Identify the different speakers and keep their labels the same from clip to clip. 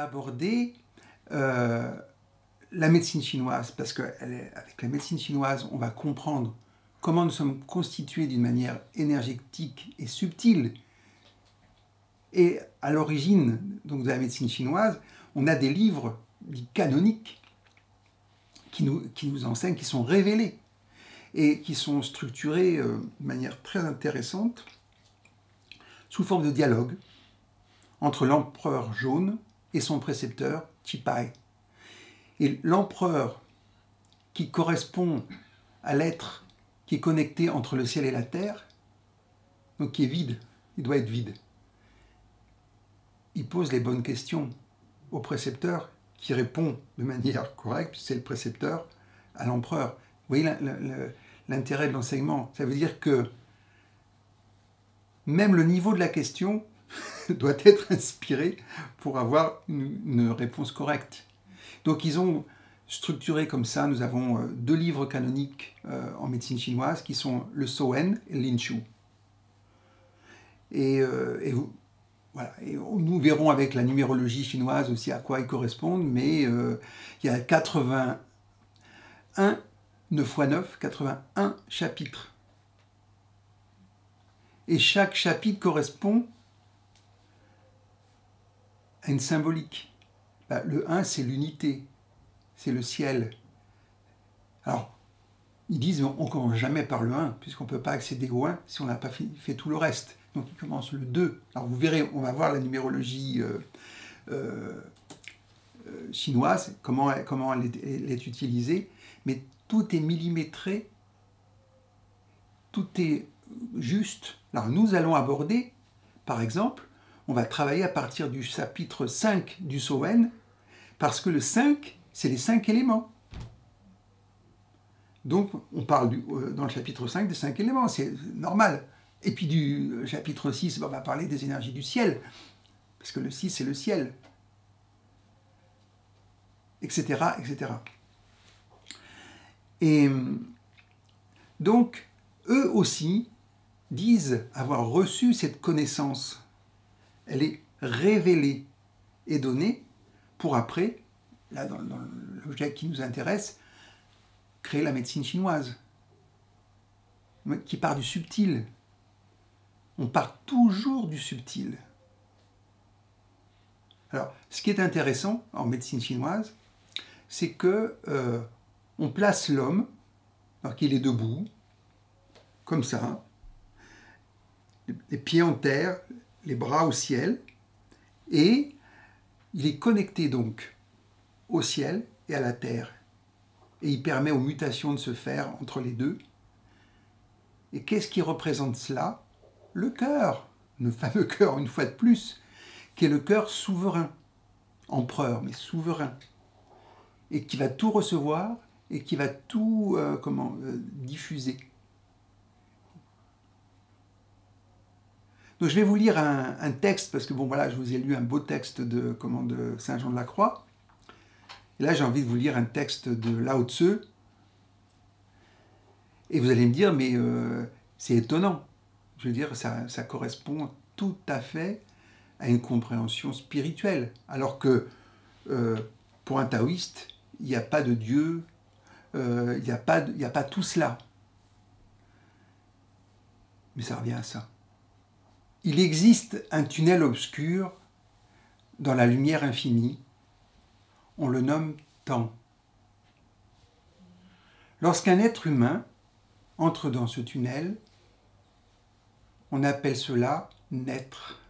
Speaker 1: aborder la médecine chinoise, parce qu'avec la médecine chinoise, on va comprendre comment nous sommes constitués d'une manière énergétique et subtile. Et à l'origine donc, de la médecine chinoise, on a des livres dits canoniques qui nous enseignent, qui sont révélés et qui sont structurés de manière très intéressante sous forme de dialogue entre l'empereur jaune et son précepteur Chipai. Et l'empereur qui correspond à l'être qui est connecté entre le ciel et la terre, donc qui est vide, il doit être vide. Il pose les bonnes questions au précepteur qui répond de manière correcte, c'est le précepteur à l'empereur. Vous voyez l'intérêt de l'enseignement. Ça veut dire que même le niveau de la question doit être inspiré pour avoir une réponse correcte. Donc ils ont structuré comme ça, nous avons 2 livres canoniques en médecine chinoise qui sont le Sowen et le Lin Shu. Voilà. Et nous verrons avec la numérologie chinoise aussi à quoi ils correspondent, mais il y a 9 x 9, 81 chapitres. Et chaque chapitre correspond à une symbolique. Le 1, c'est l'unité, c'est le ciel. Alors, ils disent on ne commence jamais par le 1, puisqu'on ne peut pas accéder au 1 si on n'a pas fait tout le reste. Donc, ils commencent le 2. Alors, vous verrez, on va voir la numérologie chinoise, comment elle est utilisée, mais tout est millimétré, tout est juste. Alors, nous allons aborder, par exemple, on va travailler à partir du chapitre 5 du Sowen, parce que le 5, c'est les 5 éléments. Donc, on parle dans le chapitre 5 des 5 éléments, c'est normal. Et puis du chapitre 6, on va parler des énergies du ciel, parce que le 6, c'est le ciel, etc., etc. Et donc, eux aussi disent avoir reçu cette connaissance. Elle est révélée et donnée pour après, là dans l'objet qui nous intéresse, créer la médecine chinoise, qui part du subtil. On part toujours du subtil. Alors, ce qui est intéressant en médecine chinoise, c'est que on place l'homme, alors qu'il est debout, comme ça, les pieds en terre, les bras au ciel, et il est connecté donc au ciel et à la terre. Et il permet aux mutations de se faire entre les deux. Et qu'est-ce qui représente cela? Le cœur, le fameux cœur, une fois de plus, qui est le cœur souverain, empereur, mais souverain, et qui va tout recevoir et qui va tout diffuser. Donc je vais vous lire un texte, parce que bon voilà, je vous ai lu un beau texte de Saint Jean de la Croix. Et là j'ai envie de vous lire un texte de Lao Tzu. Et vous allez me dire, mais c'est étonnant. Je veux dire, ça correspond tout à fait à une compréhension spirituelle. Alors que pour un taoïste, il n'y a pas de Dieu, il n'y a pas tout cela. Mais ça revient à ça. Il existe un tunnel obscur dans la lumière infinie. On le nomme temps. Lorsqu'un être humain entre dans ce tunnel, on appelle cela naître.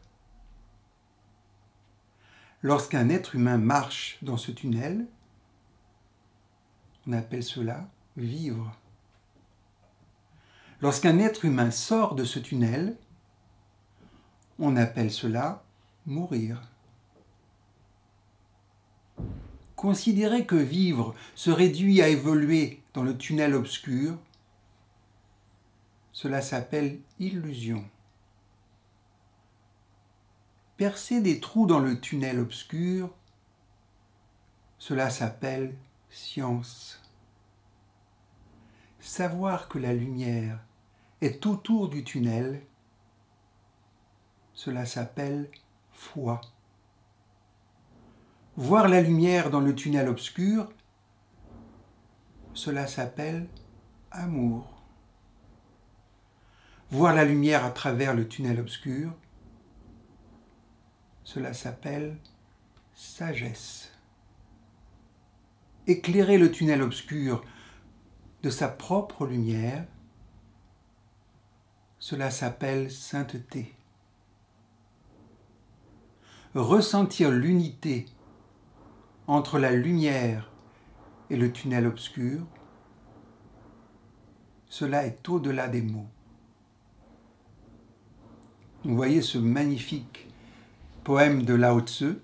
Speaker 1: Lorsqu'un être humain marche dans ce tunnel, on appelle cela vivre. Lorsqu'un être humain sort de ce tunnel, on appelle cela mourir. Considérer que vivre se réduit à évoluer dans le tunnel obscur, cela s'appelle illusion. Percer des trous dans le tunnel obscur, cela s'appelle science. Savoir que la lumière est autour du tunnel, cela s'appelle foi. Voir la lumière dans le tunnel obscur, cela s'appelle amour. Voir la lumière à travers le tunnel obscur, cela s'appelle sagesse. Éclairer le tunnel obscur de sa propre lumière, cela s'appelle sainteté. Ressentir l'unité entre la lumière et le tunnel obscur, cela est au-delà des mots. Vous voyez ce magnifique poème de Lao Tzu.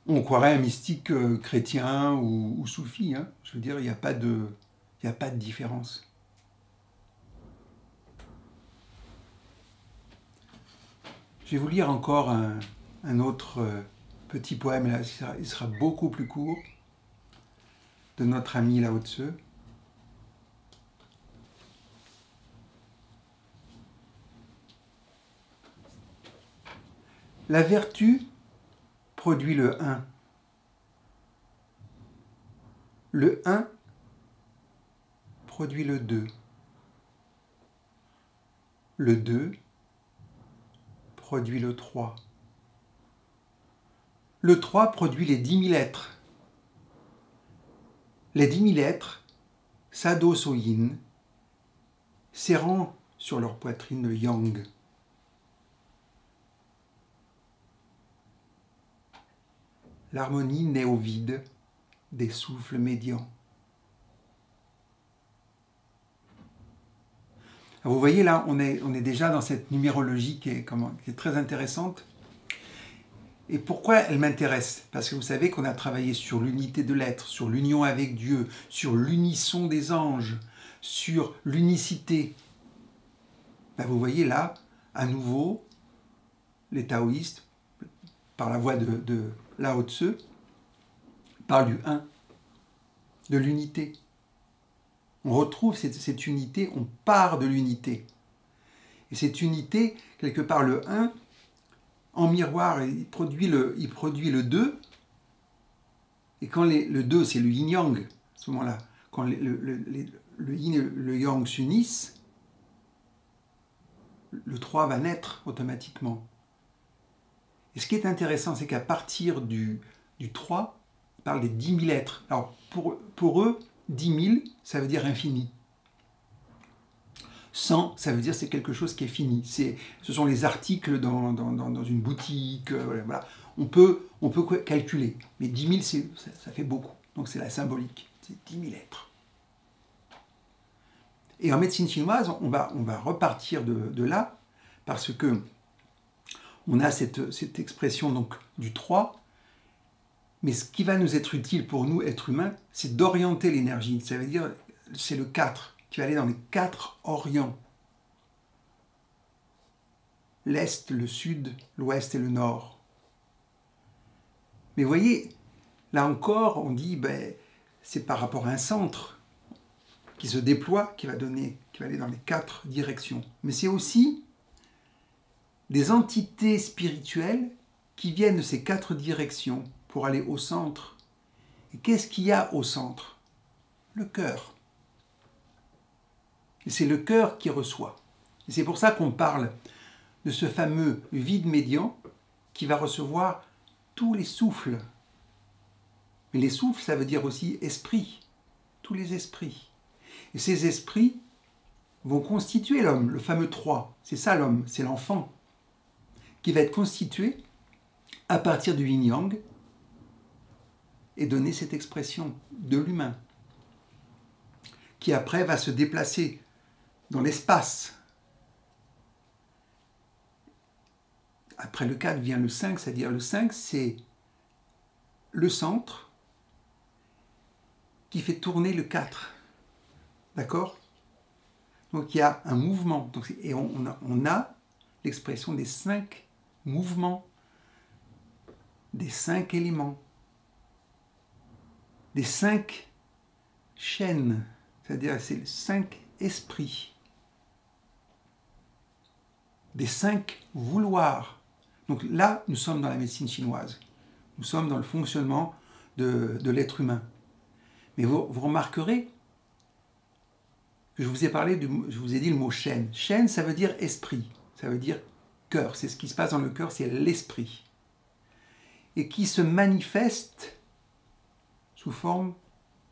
Speaker 1: On croirait un mystique chrétien ou soufi. Hein. Je veux dire, il n'y a pas de différence. Je vais vous lire encore un autre petit poème, là, il sera beaucoup plus court, de notre ami Lao Tzu. La vertu produit le 1. Le 1 produit le 2. Le 2 produit le 3. Le 3 produit les 10 000 êtres. Les 10 000 êtres s'adossent au yin, serrant sur leur poitrine le yang. L'harmonie naît au vide des souffles médians. Alors vous voyez là, on est déjà dans cette numérologie qui est très intéressante. Et pourquoi elle m'intéresse? Parce que vous savez qu'on a travaillé sur l'unité de l'être, sur l'union avec Dieu, sur l'unisson des anges, sur l'unicité. Ben vous voyez là, à nouveau, les taoïstes, par la voix de Lao Tzu, parlent du 1, de l'unité. On retrouve cette unité, on part de l'unité. Et cette unité, quelque part le 1, en miroir, il produit le 2. Et quand le 2, c'est le yin-yang, à ce moment-là, quand le yin et le yang s'unissent, le 3 va naître automatiquement. Et ce qui est intéressant, c'est qu'à partir du 3, il parle des 10 000 êtres. Alors, pour eux, 10 000, ça veut dire infini. 100, ça veut dire c'est quelque chose qui est fini. Ce sont les articles dans une boutique. Voilà. On peut calculer. Mais 10 000, ça fait beaucoup. Donc c'est la symbolique. C'est 10 000 êtres. Et en médecine chinoise, on va repartir de là, parce que on a cette expression donc, du 3. Mais ce qui va nous être utile pour nous, êtres humains, c'est d'orienter l'énergie. Ça veut dire, c'est le 4, qui va aller dans les 4 orients. L'Est, le Sud, l'Ouest et le Nord. Mais vous voyez, là encore, on dit, c'est par rapport à un centre qui se déploie, qui va aller dans les 4 directions. Mais c'est aussi des entités spirituelles qui viennent de ces 4 directions pour aller au centre. Et qu'est-ce qu'il y a au centre? Le cœur. Et c'est le cœur qui reçoit. Et c'est pour ça qu'on parle de ce fameux vide médian qui va recevoir tous les souffles. Mais les souffles, ça veut dire aussi esprit. Tous les esprits. Et ces esprits vont constituer l'homme, le fameux 3. C'est ça l'homme, c'est l'enfant, qui va être constitué à partir du yin-yang et donner cette expression de l'humain, qui après va se déplacer dans l'espace. Après le 4 vient le 5, c'est-à-dire le 5, c'est le centre qui fait tourner le 4. D'accord? Donc il y a un mouvement. Et on a l'expression des 5 mouvements, des 5 éléments, des 5 chaînes, c'est-à-dire c'est 5 esprits, des 5 vouloirs. Donc là, nous sommes dans la médecine chinoise. Nous sommes dans le fonctionnement de l'être humain. Mais vous remarquerez que je vous ai dit le mot Shen. Shen, ça veut dire esprit, ça veut dire cœur. C'est ce qui se passe dans le cœur, c'est l'esprit. Et qui se manifeste sous forme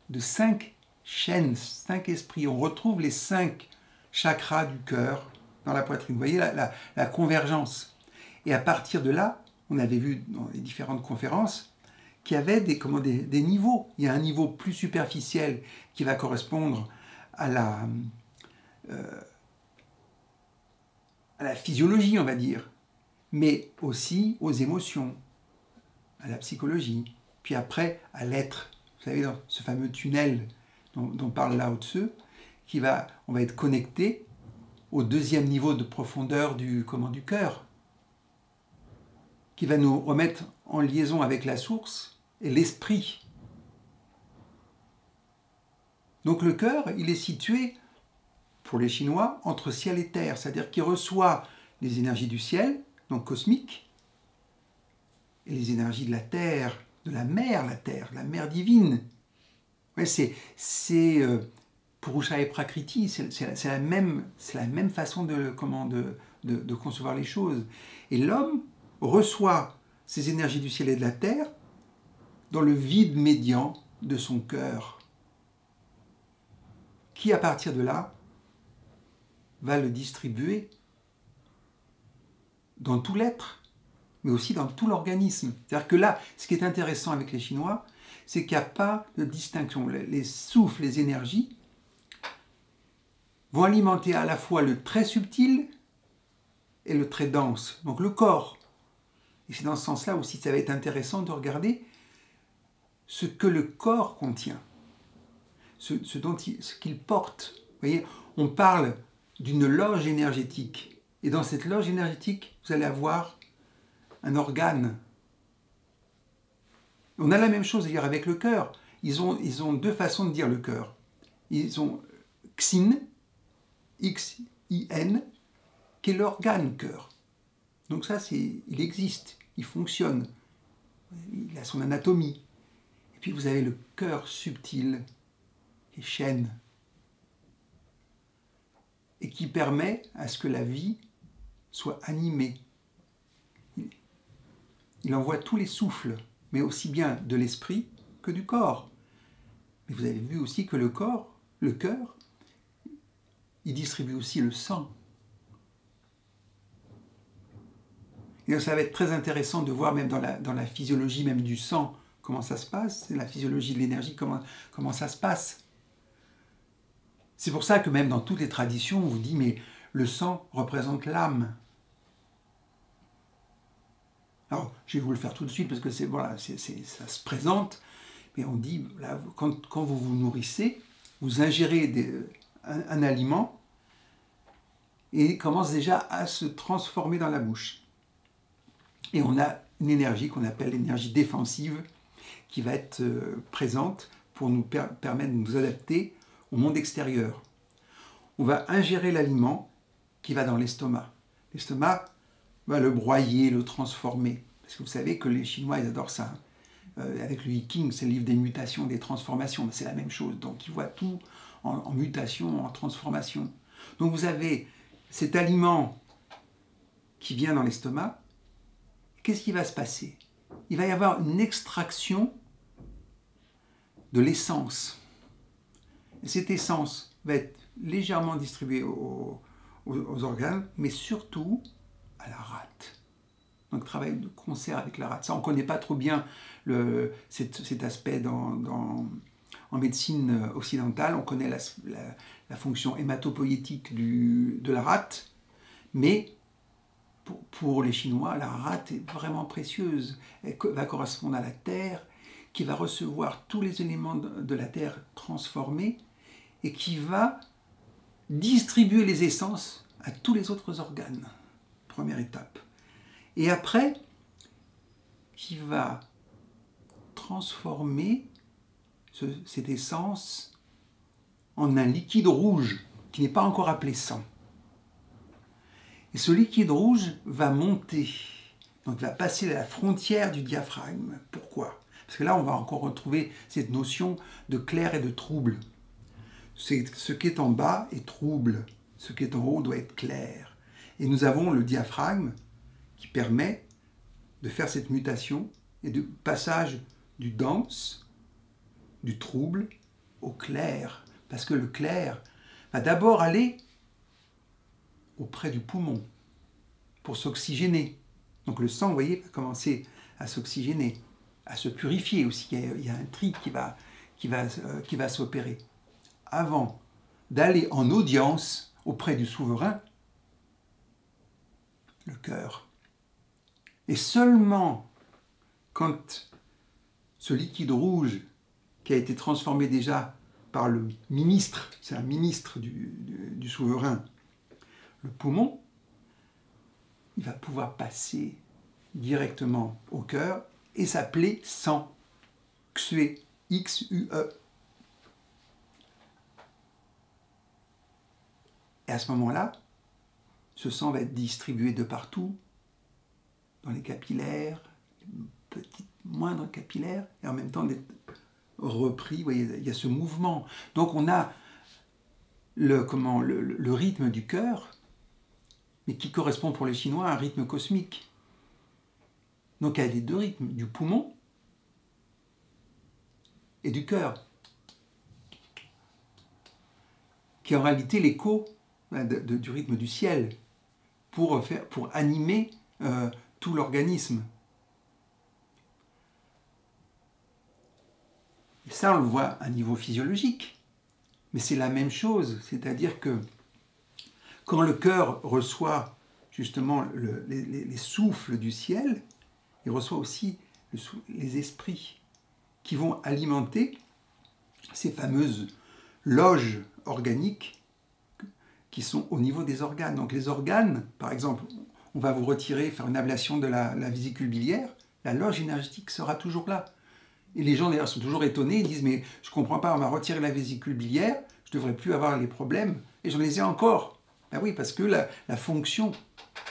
Speaker 1: de 5 Shen, 5 esprits. On retrouve les 5 chakras du cœur dans la poitrine. Vous voyez la convergence. Et à partir de là, on avait vu dans les différentes conférences qu'il y avait des niveaux. Il y a un niveau plus superficiel qui va correspondre à la physiologie, on va dire, mais aussi aux émotions, à la psychologie, puis après à l'être. Vous savez, dans ce fameux tunnel dont parle Lao Tzu, on va être connecté au deuxième niveau de profondeur du cœur, qui va nous remettre en liaison avec la source et l'esprit. Donc le cœur, il est situé, pour les Chinois, entre ciel et terre, c'est-à-dire qu'il reçoit les énergies du ciel, donc cosmiques, et les énergies de la terre, de la mer divine. Ouais, c'est Purusha et Prakriti, c'est la même façon de concevoir les choses. Et l'homme reçoit ces énergies du ciel et de la terre dans le vide médian de son cœur, qui à partir de là va le distribuer dans tout l'être, mais aussi dans tout l'organisme. C'est-à-dire que là, ce qui est intéressant avec les Chinois, c'est qu'il n'y a pas de distinction. Les souffles, les énergies vont alimenter à la fois le très subtil et le très dense, donc le corps. Et c'est dans ce sens-là aussi ça va être intéressant de regarder ce que le corps contient, ce qu'il porte. Vous voyez, on parle d'une loge énergétique. Et dans cette loge énergétique, vous allez avoir un organe. On a la même chose d'ailleurs avec le cœur. Ils ont deux façons de dire le cœur. Ils ont Xin, X-I-N, qui est l'organe cœur. Donc ça, il existe, il fonctionne, il a son anatomie. Et puis vous avez le cœur subtil, qui est Shen, et qui permet à ce que la vie soit animée. Il envoie tous les souffles, mais aussi bien de l'esprit que du corps. Mais vous avez vu aussi que le cœur, il distribue aussi le sang. Et donc ça va être très intéressant de voir même dans la physiologie même du sang comment ça se passe, la physiologie de l'énergie comment ça se passe. C'est pour ça que même dans toutes les traditions, on vous dit mais le sang représente l'âme. Alors, je vais vous le faire tout de suite parce que ça se présente, mais on dit, là, quand vous vous nourrissez, vous ingérez un aliment et il commence déjà à se transformer dans la bouche. Et on a une énergie qu'on appelle l'énergie défensive qui va être présente pour nous permettre de nous adapter au monde extérieur. On va ingérer l'aliment qui va dans l'estomac. L'estomac va le broyer, le transformer. Parce que vous savez que les Chinois, ils adorent ça. Avec le I Ching, c'est le livre des mutations, des transformations. C'est la même chose. Donc, ils voient tout en mutation, en transformation. Donc, vous avez cet aliment qui vient dans l'estomac. Qu'est-ce qui va se passer? Il va y avoir une extraction de l'essence. Et cette essence va être légèrement distribuée aux organes, mais surtout à la rate. Donc, travail de concert avec la rate. Ça, on ne connaît pas trop bien cet aspect en médecine occidentale. On connaît la fonction hématopoïétique de la rate, mais pour les Chinois, la rate est vraiment précieuse. Elle va correspondre à la terre, qui va recevoir tous les éléments de la terre transformés et qui va distribuer les essences à tous les autres organes. Première étape. Et après, qui va transformer cette essence en un liquide rouge qui n'est pas encore appelé sang. Et ce liquide rouge va monter Donc il va passer la frontière du diaphragme. Pourquoi? Parce que là, on va encore retrouver cette notion de clair et de trouble. Ce qui est en bas est trouble, ce qui est en haut doit être clair. Et nous avons le diaphragme qui permet de faire cette mutation et de passage du dense, du trouble, au clair. Parce que le clair va d'abord aller auprès du poumon pour s'oxygéner. Donc le sang, vous voyez, va commencer à s'oxygéner, à se purifier aussi. Il y a un tri qui va s'opérer. Avant d'aller en audience auprès du souverain, le cœur. Et seulement quand ce liquide rouge qui a été transformé déjà par le ministre, c'est un ministre du souverain, le poumon, il va pouvoir passer directement au cœur et s'appeler sang, Xue, X-U-E. Et à ce moment-là, ce sang va être distribué de partout, dans les capillaires, petits, moindres capillaires, et en même temps d'être repris. Vous voyez, il y a ce mouvement. Donc on a le rythme du cœur, mais qui correspond pour les Chinois à un rythme cosmique. Donc il y a les deux rythmes, du poumon et du cœur, qui est en réalité l'écho du rythme du ciel, pour animer tout l'organisme. Et ça, on le voit à un niveau physiologique, mais c'est la même chose, c'est-à-dire que quand le cœur reçoit justement les souffles du ciel, il reçoit aussi les esprits qui vont alimenter ces fameuses loges organiques qui sont au niveau des organes. Donc les organes, par exemple, on va vous retirer, faire une ablation de la vésicule biliaire, la loge énergétique sera toujours là. Et les gens d'ailleurs sont toujours étonnés, ils disent mais je ne comprends pas, on m'a retiré la vésicule biliaire, je ne devrais plus avoir les problèmes, et j'en les ai encore. Ben oui, parce que la fonction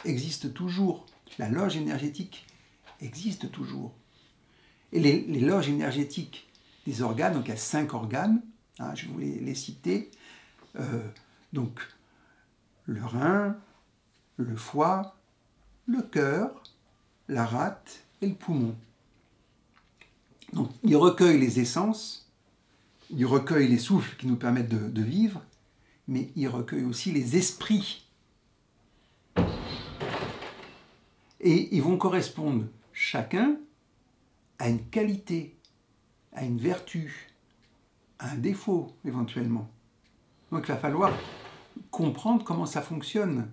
Speaker 1: existe toujours, la loge énergétique existe toujours. Et les loges énergétiques des organes, donc il y a 5 organes, hein, je vais vous les citer, donc le rein, le foie, le cœur, la rate et le poumon. Donc, il recueille les essences, il recueille les souffles qui nous permettent de vivre, mais il recueille aussi les esprits. Et ils vont correspondre chacun à une qualité, à une vertu, à un défaut éventuellement. Donc il va falloir comprendre comment ça fonctionne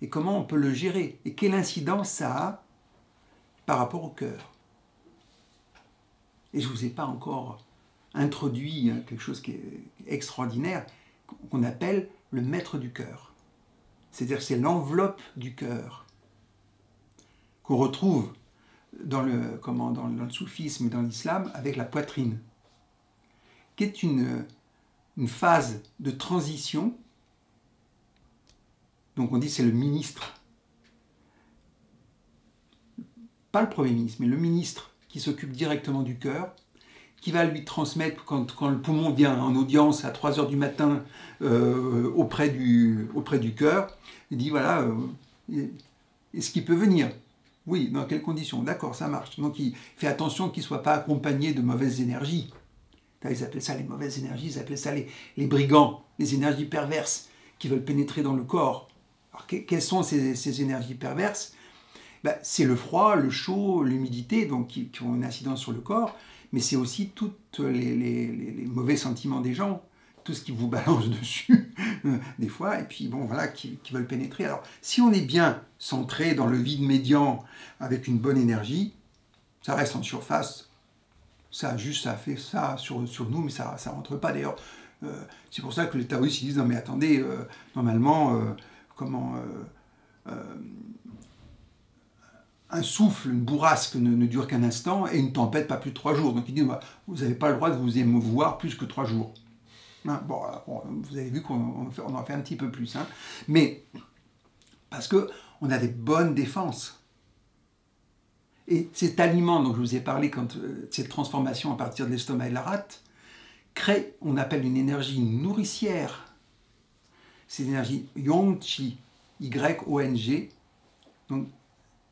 Speaker 1: et comment on peut le gérer et quelle incidence ça a par rapport au cœur. Et je ne vous ai pas encore introduit quelque chose qui est extraordinaire, qu'on appelle le maître du cœur. C'est-à-dire que c'est l'enveloppe du cœur qu'on retrouve dans le soufisme et dans l'islam avec la poitrine, qui est une phase de transition. Donc on dit c'est le ministre, pas le Premier ministre, mais le ministre qui s'occupe directement du cœur, qui va lui transmettre, quand le poumon vient en audience à 3 heures du matin auprès du cœur, il dit voilà, est-ce qu'il peut venir? Oui, dans quelles conditions? D'accord, ça marche. Donc il fait attention qu'il ne soit pas accompagné de mauvaises énergies. Ils appellent ça les mauvaises énergies, ils appellent ça les brigands, les énergies perverses qui veulent pénétrer dans le corps. Alors quelles sont ces énergies perverses? Ben, c'est le froid, le chaud, l'humidité, donc qui ont une incidence sur le corps, mais c'est aussi tous les mauvais sentiments des gens, tout ce qui vous balance dessus, des fois, et puis bon, voilà, qui veulent pénétrer. Alors, si on est bien centré dans le vide médian, avec une bonne énergie, ça reste en surface, ça fait ça sur nous, mais ça ne rentre pas. D'ailleurs, c'est pour ça que les taoïstes disent, non mais attendez, normalement, un souffle, une bourrasque ne dure qu'un instant et une tempête pas plus de 3 jours. Donc il dit, bah, vous n'avez pas le droit de vous émouvoir plus que 3 jours. Hein, bon, vous avez vu qu'on en fait un petit peu plus. Hein. Mais parce qu'on a des bonnes défenses. Et cet aliment dont je vous ai parlé, cette transformation à partir de l'estomac et de la rate, crée, on appelle une énergie nourricière. C'est l'énergie Yong-Chi, Y-O-N-G, donc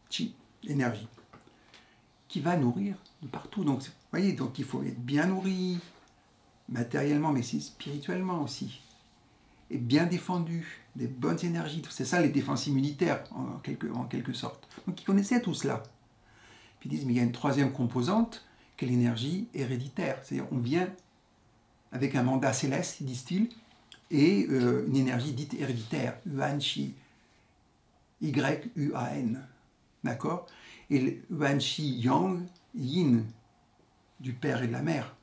Speaker 1: Chi, énergie, qui va nourrir de partout. Donc, vous voyez, donc il faut être bien nourri, matériellement, mais aussi spirituellement aussi, et bien défendu, des bonnes énergies. C'est ça les défenses immunitaires, en quelque sorte. Donc ils connaissaient tout cela. Puis ils disent, mais il y a une troisième composante, qui est l'énergie héréditaire. C'est-à-dire, on vient avec un mandat céleste, disent-ils, et une énergie dite héréditaire, Yuan-Chi, Y-U-A-N, d'accord? Et le Yuan-Chi Yang, Yin, du père et de la mère,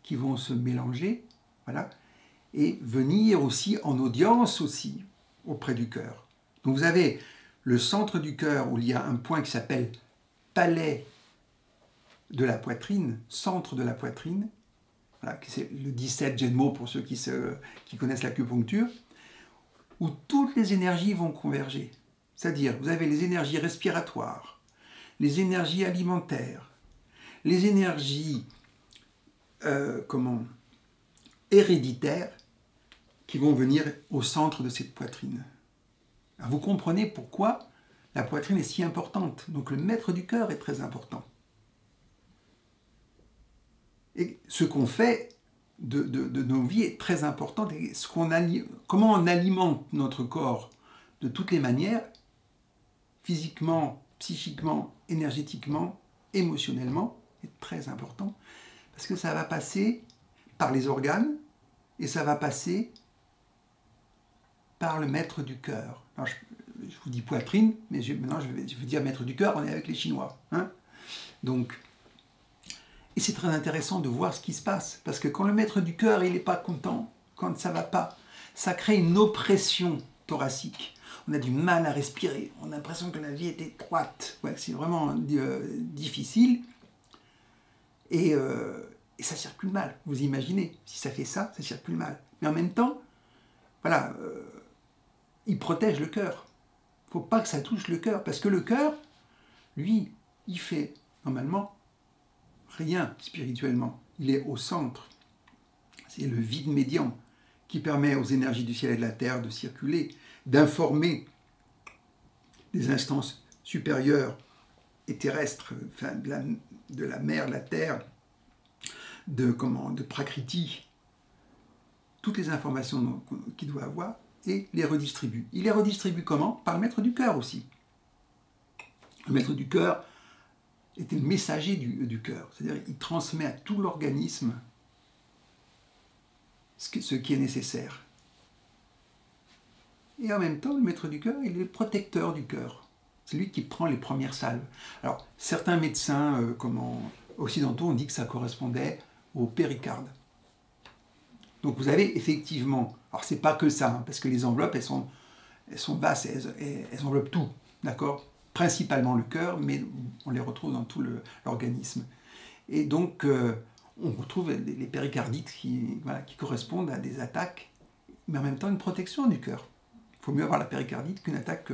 Speaker 1: qui vont se mélanger, voilà, et venir aussi en audience aussi auprès du cœur. Donc vous avez le centre du cœur où il y a un point qui s'appelle palais de la poitrine, centre de la poitrine, voilà, c'est le 17 Genmo pour ceux qui connaissent l'acupuncture, où toutes les énergies vont converger. C'est-à-dire, vous avez les énergies respiratoires, les énergies alimentaires, les énergies héréditaires qui vont venir au centre de cette poitrine. Alors vous comprenez pourquoi la poitrine est si importante. Donc le maître du cœur est très important. Et ce qu'on fait de nos vies est très important. Et comment on alimente notre corps de toutes les manières, physiquement, psychiquement, énergétiquement, émotionnellement, est très important. Parce que ça va passer par les organes et ça va passer par le maître du cœur. Alors je vous dis poitrine, mais maintenant je vais dire maître du cœur, on est avec les Chinois. Hein, donc, et c'est très intéressant de voir ce qui se passe, parce que quand le maître du cœur il n'est pas content, quand ça ne va pas, ça crée une oppression thoracique. On a du mal à respirer, on a l'impression que la vie est étroite, ouais, c'est vraiment difficile, et ça circule mal. Vous imaginez, si ça fait ça, ça circule mal. Mais en même temps, voilà, il protège le cœur. Il ne faut pas que ça touche le cœur, parce que le cœur, lui, il fait normalement rien spirituellement. Il est au centre. C'est le vide médian qui permet aux énergies du ciel et de la terre de circuler, d'informer des instances supérieures et terrestres, enfin de la mer, de la terre, de Prakriti, toutes les informations qu'il doit avoir, et les redistribue. Il les redistribue comment? Par le maître du cœur aussi. Le maître du cœur était le messager du cœur, c'est-à-dire il transmet à tout l'organisme ce qui est nécessaire. Et en même temps, le maître du cœur, il est le protecteur du cœur. C'est lui qui prend les premières salves. Alors, certains médecins occidentaux ont dit que ça correspondait au péricarde. Donc vous avez effectivement, alors c'est pas que ça, hein, parce que les enveloppes, elles sont basses, elles enveloppent tout, d'accord? Principalement le cœur, mais on les retrouve dans tout l'organisme. Et donc, on retrouve les péricardites qui correspondent à des attaques, mais en même temps une protection du cœur. Il faut mieux avoir la péricardite qu'une attaque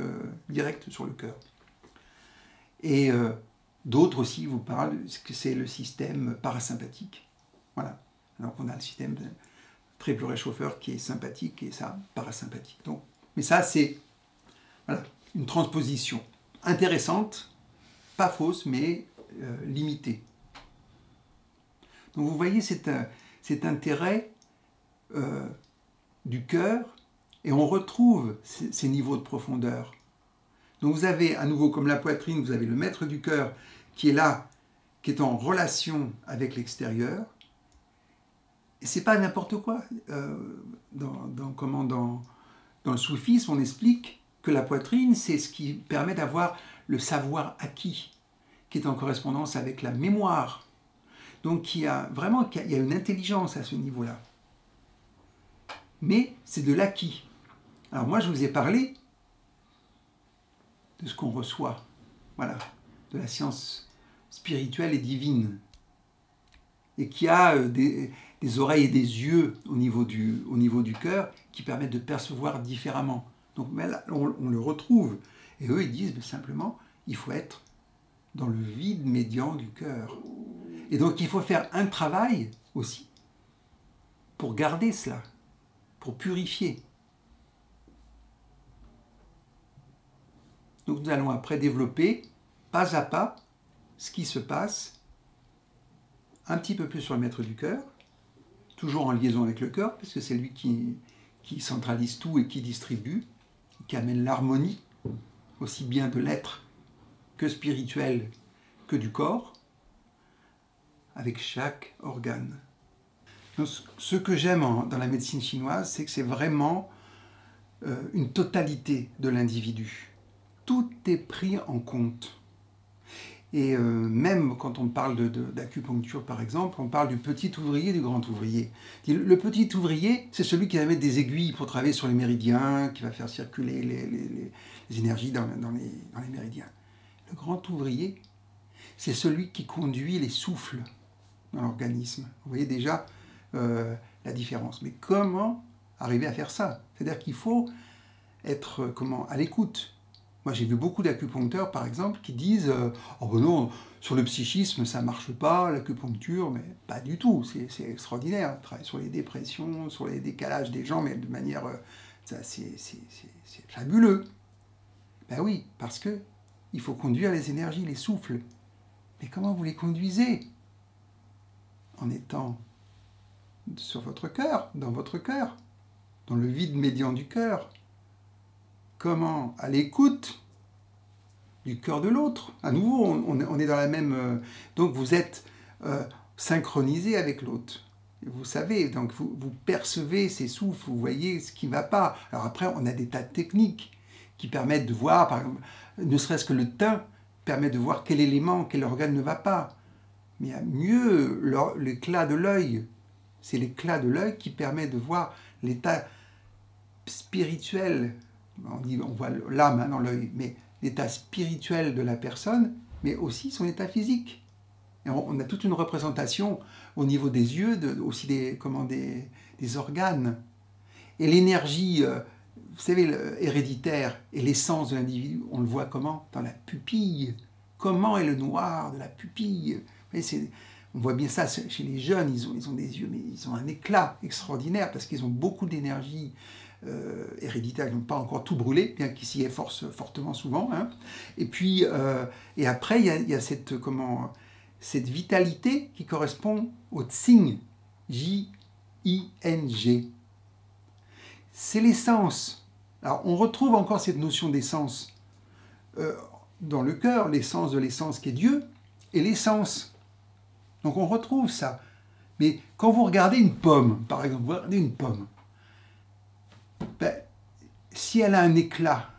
Speaker 1: directe sur le cœur. Et d'autres aussi vous parlent que c'est le système parasympathique. Voilà. Alors qu'on a le système triple réchauffeur qui est sympathique et ça, parasympathique. Donc, mais ça, c'est voilà, une transposition intéressante, pas fausse, mais limitée. Donc vous voyez cet intérêt du cœur, et on retrouve ces niveaux de profondeur. Donc vous avez à nouveau, comme la poitrine, vous avez le maître du cœur qui est là, qui est en relation avec l'extérieur. Et c'est pas n'importe quoi. Dans le soufisme, on explique que la poitrine, c'est ce qui permet d'avoir le savoir acquis, qui est en correspondance avec la mémoire. Donc il y a une intelligence à ce niveau-là. Mais c'est de l'acquis. Alors moi, je vous ai parlé de ce qu'on reçoit, voilà, de la science spirituelle et divine, et qui a des oreilles et des yeux au niveau du cœur qui permettent de percevoir différemment. Donc là, on le retrouve. Et eux, ils disent simplement, il faut être dans le vide médian du cœur. Et donc il faut faire un travail aussi pour garder cela, pour purifier. Donc nous allons après développer, pas à pas, ce qui se passe, un petit peu plus sur le maître du cœur, toujours en liaison avec le cœur, parce que c'est lui qui centralise tout et qui distribue, qui amène l'harmonie, aussi bien de l'être que spirituel que du corps, avec chaque organe. Donc, ce que j'aime dans la médecine chinoise, c'est que c'est vraiment une totalité de l'individu. Tout est pris en compte. Et même quand on parle d'acupuncture, par exemple, on parle du petit ouvrier et du grand ouvrier. Le petit ouvrier, c'est celui qui va mettre des aiguilles pour travailler sur les méridiens, qui va faire circuler les énergies dans les méridiens. Le grand ouvrier, c'est celui qui conduit les souffles dans l'organisme. Vous voyez déjà la différence. Mais comment arriver à faire ça? C'est-à-dire qu'il faut être à l'écoute. Moi, j'ai vu beaucoup d'acupuncteurs, par exemple, qui disent « Oh ben non, sur le psychisme, ça ne marche pas, l'acupuncture, mais pas du tout, c'est extraordinaire. On travaille sur les dépressions, sur les décalages des gens, mais de manière... c'est fabuleux. » Ben oui, parce que il faut conduire les énergies, les souffles. Mais comment vous les conduisez? En étant sur votre cœur, dans le vide médian du cœur. Comment? À l'écoute du cœur de l'autre. À nouveau, on est dans la même... donc vous êtes synchronisé avec l'autre. Vous savez, donc vous percevez ces souffles, vous voyez ce qui ne va pas. Alors après, on a des tas de techniques qui permettent de voir, par exemple, ne serait-ce que le teint permet de voir quel élément, quel organe ne va pas. Mais mieux, l'éclat de l'œil. C'est l'éclat de l'œil qui permet de voir l'état spirituel. On voit l'âme dans l'œil, mais l'état spirituel de la personne, mais aussi son état physique. Et on a toute une représentation au niveau des yeux, aussi des organes. Et l'énergie, vous savez, héréditaire et l'essence de l'individu, on le voit comment? Dans la pupille. Comment est le noir de la pupille? Vous voyez, on voit bien ça chez les jeunes, ils ont des yeux, mais ils ont un éclat extraordinaire parce qu'ils ont beaucoup d'énergie héréditaire, ils n'ont pas encore tout brûlé, bien qu'ils s'y efforcent fortement souvent. Hein. Et puis, et après, il y a cette vitalité qui correspond au Tsing, J-I-N-G. C'est l'essence. Alors, on retrouve encore cette notion d'essence dans le cœur, l'essence de l'essence qui est Dieu, et l'essence. Donc on retrouve ça. Mais quand vous regardez une pomme, par exemple, vous regardez une pomme, ben, si elle a un éclat,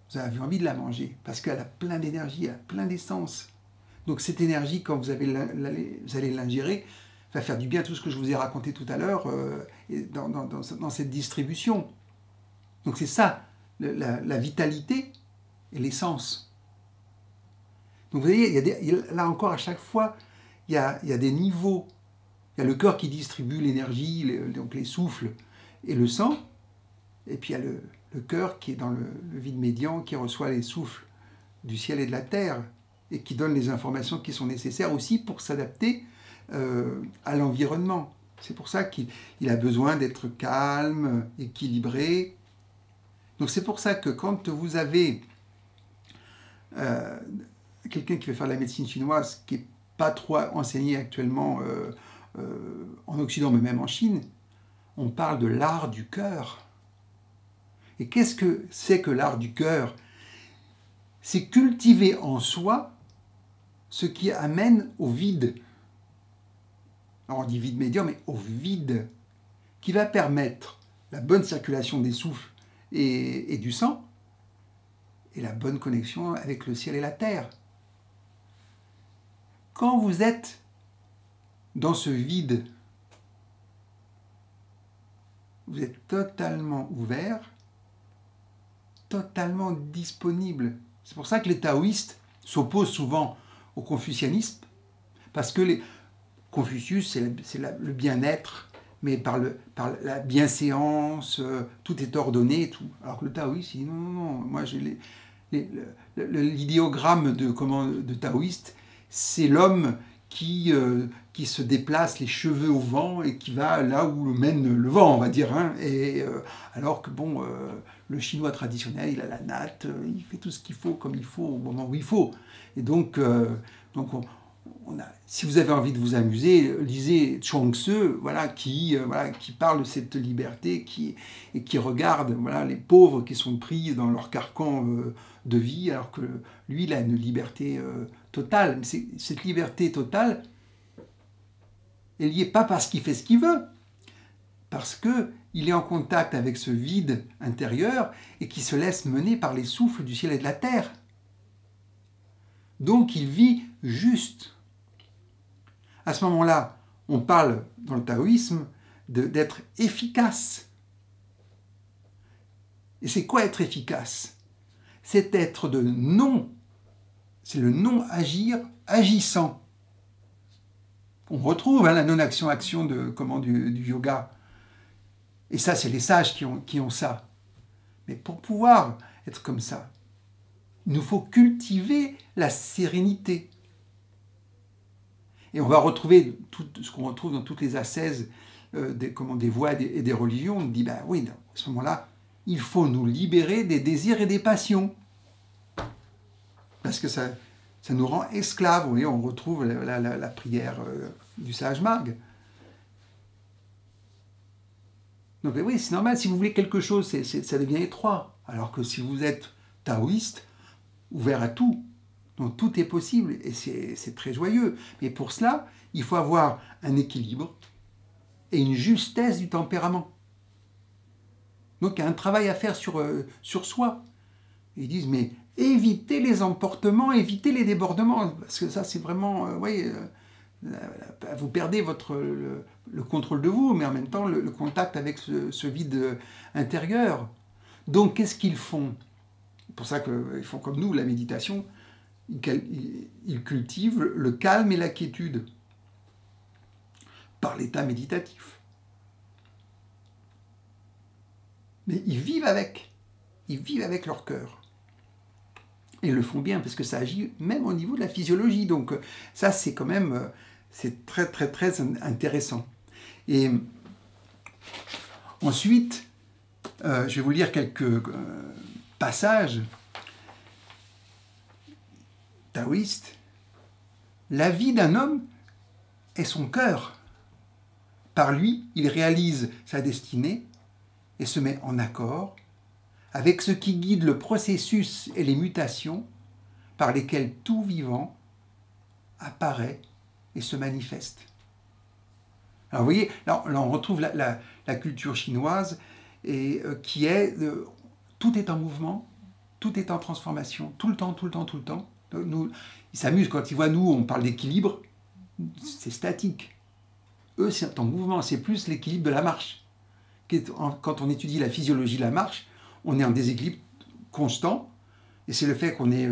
Speaker 1: vous avez envie de la manger, parce qu'elle a plein d'énergie, elle a plein d'essence. Donc cette énergie, quand vous allez l'ingérer, va faire du bien, tout ce que je vous ai raconté tout à l'heure dans cette distribution. Donc c'est ça, la vitalité et l'essence. Donc vous voyez, là encore, à chaque fois, il y a des niveaux. Il y a le cœur qui distribue l'énergie, donc les souffles et le sang. Et puis il y a le cœur qui est dans le vide médian, qui reçoit les souffles du ciel et de la terre, et qui donne les informations qui sont nécessaires aussi pour s'adapter à l'environnement. C'est pour ça qu'il a besoin d'être calme, équilibré. Donc c'est pour ça que quand vous avez quelqu'un qui veut faire de la médecine chinoise, qui n'est pas trop enseigné actuellement en Occident, mais même en Chine, on parle de l'art du cœur. Et qu'est-ce que c'est que l'art du cœur? C'est cultiver en soi ce qui amène au vide. Alors on dit vide médian, mais au vide, qui va permettre la bonne circulation des souffles et du sang, et la bonne connexion avec le ciel et la terre. Quand vous êtes dans ce vide, vous êtes totalement ouvert, totalement disponible. C'est pour ça que les taoïstes s'opposent souvent au confucianisme, parce que Confucius, c'est le bien-être, mais par la bienséance, tout est ordonné et tout. Alors que le taoïsme, il dit non, moi l'idéogramme de taoïste, c'est l'homme qui se déplace les cheveux au vent et qui va là où le mène le vent, on va dire. Hein. Alors que bon, le chinois traditionnel, il a la natte, il fait tout ce qu'il faut comme il faut au moment où il faut. Et donc si vous avez envie de vous amuser, lisez Chuang Tzu, qui parle de cette liberté et qui regarde les pauvres qui sont pris dans leur carcan de vie, alors que lui, il a une liberté totale. Mais cette liberté totale est liée pas parce qu'il fait ce qu'il veut, parce qu'il est en contact avec ce vide intérieur et qui se laisse mener par les souffles du ciel et de la terre. Donc il vit juste. À ce moment-là, on parle dans le taoïsme d'être efficace. Et c'est quoi être efficace? C'est être de non. C'est le non-agir agissant. On retrouve la non-action-action du yoga. Et ça, c'est les sages qui ont ça. Mais pour pouvoir être comme ça, il nous faut cultiver la sérénité. Et on va retrouver tout ce qu'on retrouve dans toutes les ascèses des voies et des religions. On dit, oui, à ce moment-là, il faut nous libérer des désirs et des passions. Parce que ça nous rend esclaves. Vous voyez, on retrouve la prière du sage Marg. Donc oui, c'est normal, si vous voulez quelque chose, ça devient étroit. Alors que si vous êtes taoïste, ouvert à tout, donc tout est possible et c'est très joyeux. Mais pour cela, il faut avoir un équilibre et une justesse du tempérament. Donc il y a un travail à faire sur soi. Ils disent, mais évitez les emportements, évitez les débordements, parce que ça c'est vraiment, vous perdez le contrôle de vous, mais en même temps le contact avec ce vide intérieur. Donc qu'est-ce qu'ils font? C'est pour ça qu'ils font comme nous, la méditation. Ils cultivent le calme et la quiétude par l'état méditatif. Mais ils vivent avec leur cœur. Et ils le font bien parce que ça agit même au niveau de la physiologie. Donc ça, c'est quand même c'est très très très intéressant. Et ensuite, je vais vous lire quelques passages taoïstes. La vie d'un homme est son cœur. Par lui, il réalise sa destinée et se met en accord avec ce qui guide le processus et les mutations par lesquelles tout vivant apparaît et se manifeste. Alors vous voyez, là on retrouve la culture chinoise et qui est tout est en mouvement, tout est en transformation, tout le temps. Nous, ils s'amusent quand ils voient nous, on parle d'équilibre, c'est statique. Eux, c'est en mouvement, c'est plus l'équilibre de la marche. Quand on étudie la physiologie de la marche, on est en déséquilibre constant, et c'est le fait qu'on est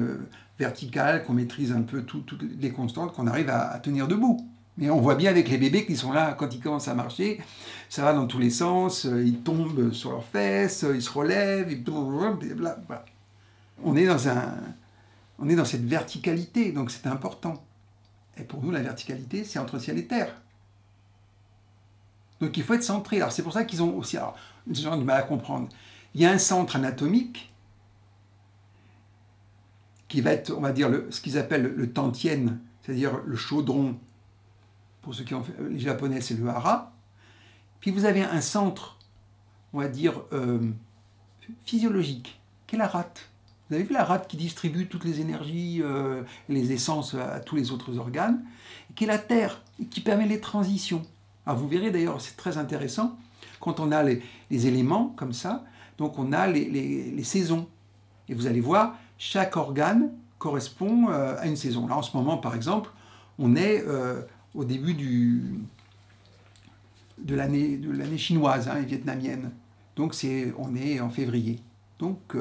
Speaker 1: vertical, qu'on maîtrise un peu toutes les constantes, qu'on arrive à tenir debout. Mais on voit bien avec les bébés qui sont là, quand ils commencent à marcher, ça va dans tous les sens, ils tombent sur leurs fesses, ils se relèvent, voilà. On est dans cette verticalité, donc c'est important. Et pour nous, la verticalité, c'est entre ciel et terre. Donc il faut être centré. Alors c'est pour ça qu'ils ont aussi, les gens ont du mal à comprendre. Il y a un centre anatomique qui va être, on va dire, ce qu'ils appellent le tantien, c'est-à-dire le chaudron. Pour ceux qui ont fait, les Japonais, c'est le hara. Puis vous avez un centre, on va dire, physiologique, qui est la rate. Vous avez vu la rate qui distribue toutes les énergies et les essences à tous les autres organes, et qui est la terre, et qui permet les transitions. Alors vous verrez d'ailleurs, c'est très intéressant, quand on a les éléments comme ça, donc on a les saisons. Et vous allez voir, chaque organe correspond à une saison. Là en ce moment, par exemple, on est au début de l'année chinoise et vietnamienne. Donc on est en février. Donc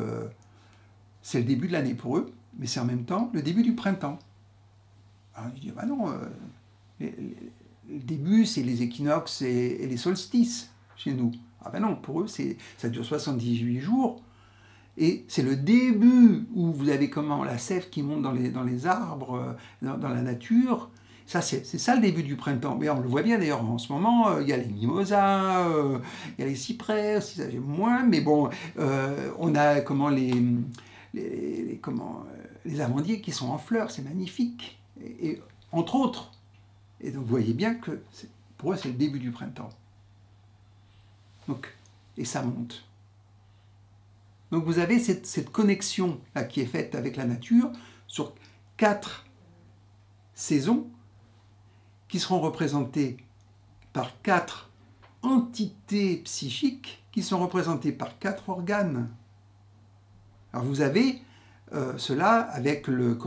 Speaker 1: c'est le début de l'année pour eux, mais c'est en même temps le début du printemps. Alors je dis, non, le début c'est les équinoxes et les solstices chez nous. Ah non, pour eux ça dure 78 jours, Et c'est le début où vous avez comment la sève qui monte dans les arbres, dans la nature. Ça, c'est ça le début du printemps. Mais on le voit bien d'ailleurs en ce moment, il y a les mimosas, il y a les cyprès, aussi, ça j'aime moins, mais bon, on a comment les amandiers qui sont en fleurs, c'est magnifique. Et entre autres. Et donc vous voyez bien que pour eux c'est le début du printemps. Donc, et ça monte. Donc vous avez cette connexion là, qui est faite avec la nature sur 4 saisons qui seront représentées par 4 entités psychiques qui sont représentées par 4 organes. Alors vous avez cela avec le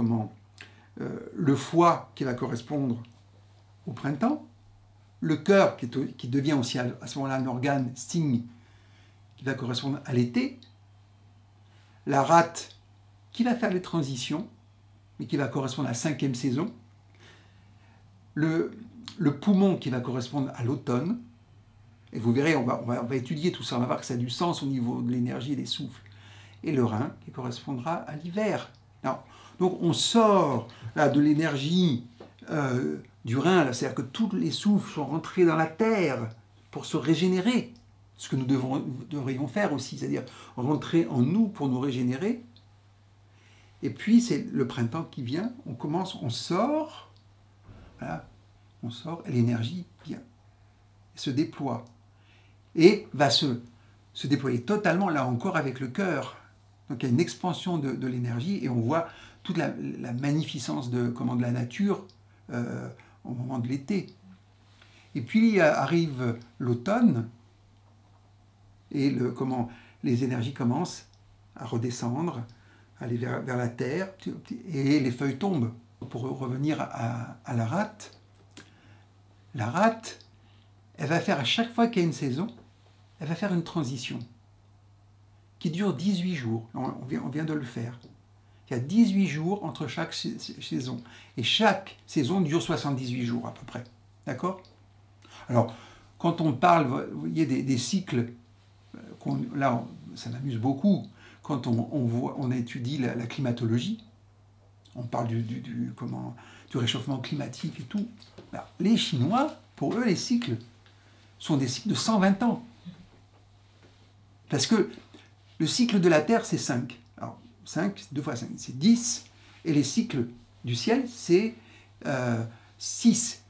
Speaker 1: foie qui va correspondre au printemps, le cœur qui devient aussi à ce moment-là un organe signe qui va correspondre à l'été, la rate qui va faire les transitions, mais qui va correspondre à la 5e saison, le poumon qui va correspondre à l'automne, et vous verrez, on va étudier tout ça, on va voir que ça a du sens au niveau de l'énergie et des souffles, et le rein qui correspondra à l'hiver. Donc on sort là, de l'énergie du rein, c'est-à-dire que tous les souffles sont rentrés dans la terre pour se régénérer, ce que nous devrions faire aussi, c'est-à-dire rentrer en nous pour nous régénérer. Et puis c'est le printemps qui vient, on sort, voilà, on sort, et l'énergie vient, se déploie, et va se déployer totalement, là encore avec le cœur. Donc il y a une expansion de l'énergie, et on voit toute la magnificence de la nature au moment de l'été. Et puis arrive l'automne, et les énergies commencent à redescendre, à aller vers la terre, et les feuilles tombent. Pour revenir à la rate, elle va faire à chaque fois qu'il y a une saison, elle va faire une transition qui dure 18 jours. On vient de le faire. Il y a 18 jours entre chaque saison. Et chaque saison dure 78 jours à peu près. D'accord ? Alors, quand on parle, vous voyez, des cycles, là, ça m'amuse beaucoup, quand on étudie la climatologie, on parle du réchauffement climatique et tout. Alors, les Chinois, pour eux, les cycles sont des cycles de 120 ans. Parce que le cycle de la Terre, c'est 5. Alors, 5, 2 fois 5, c'est 10. Et les cycles du ciel, c'est 6.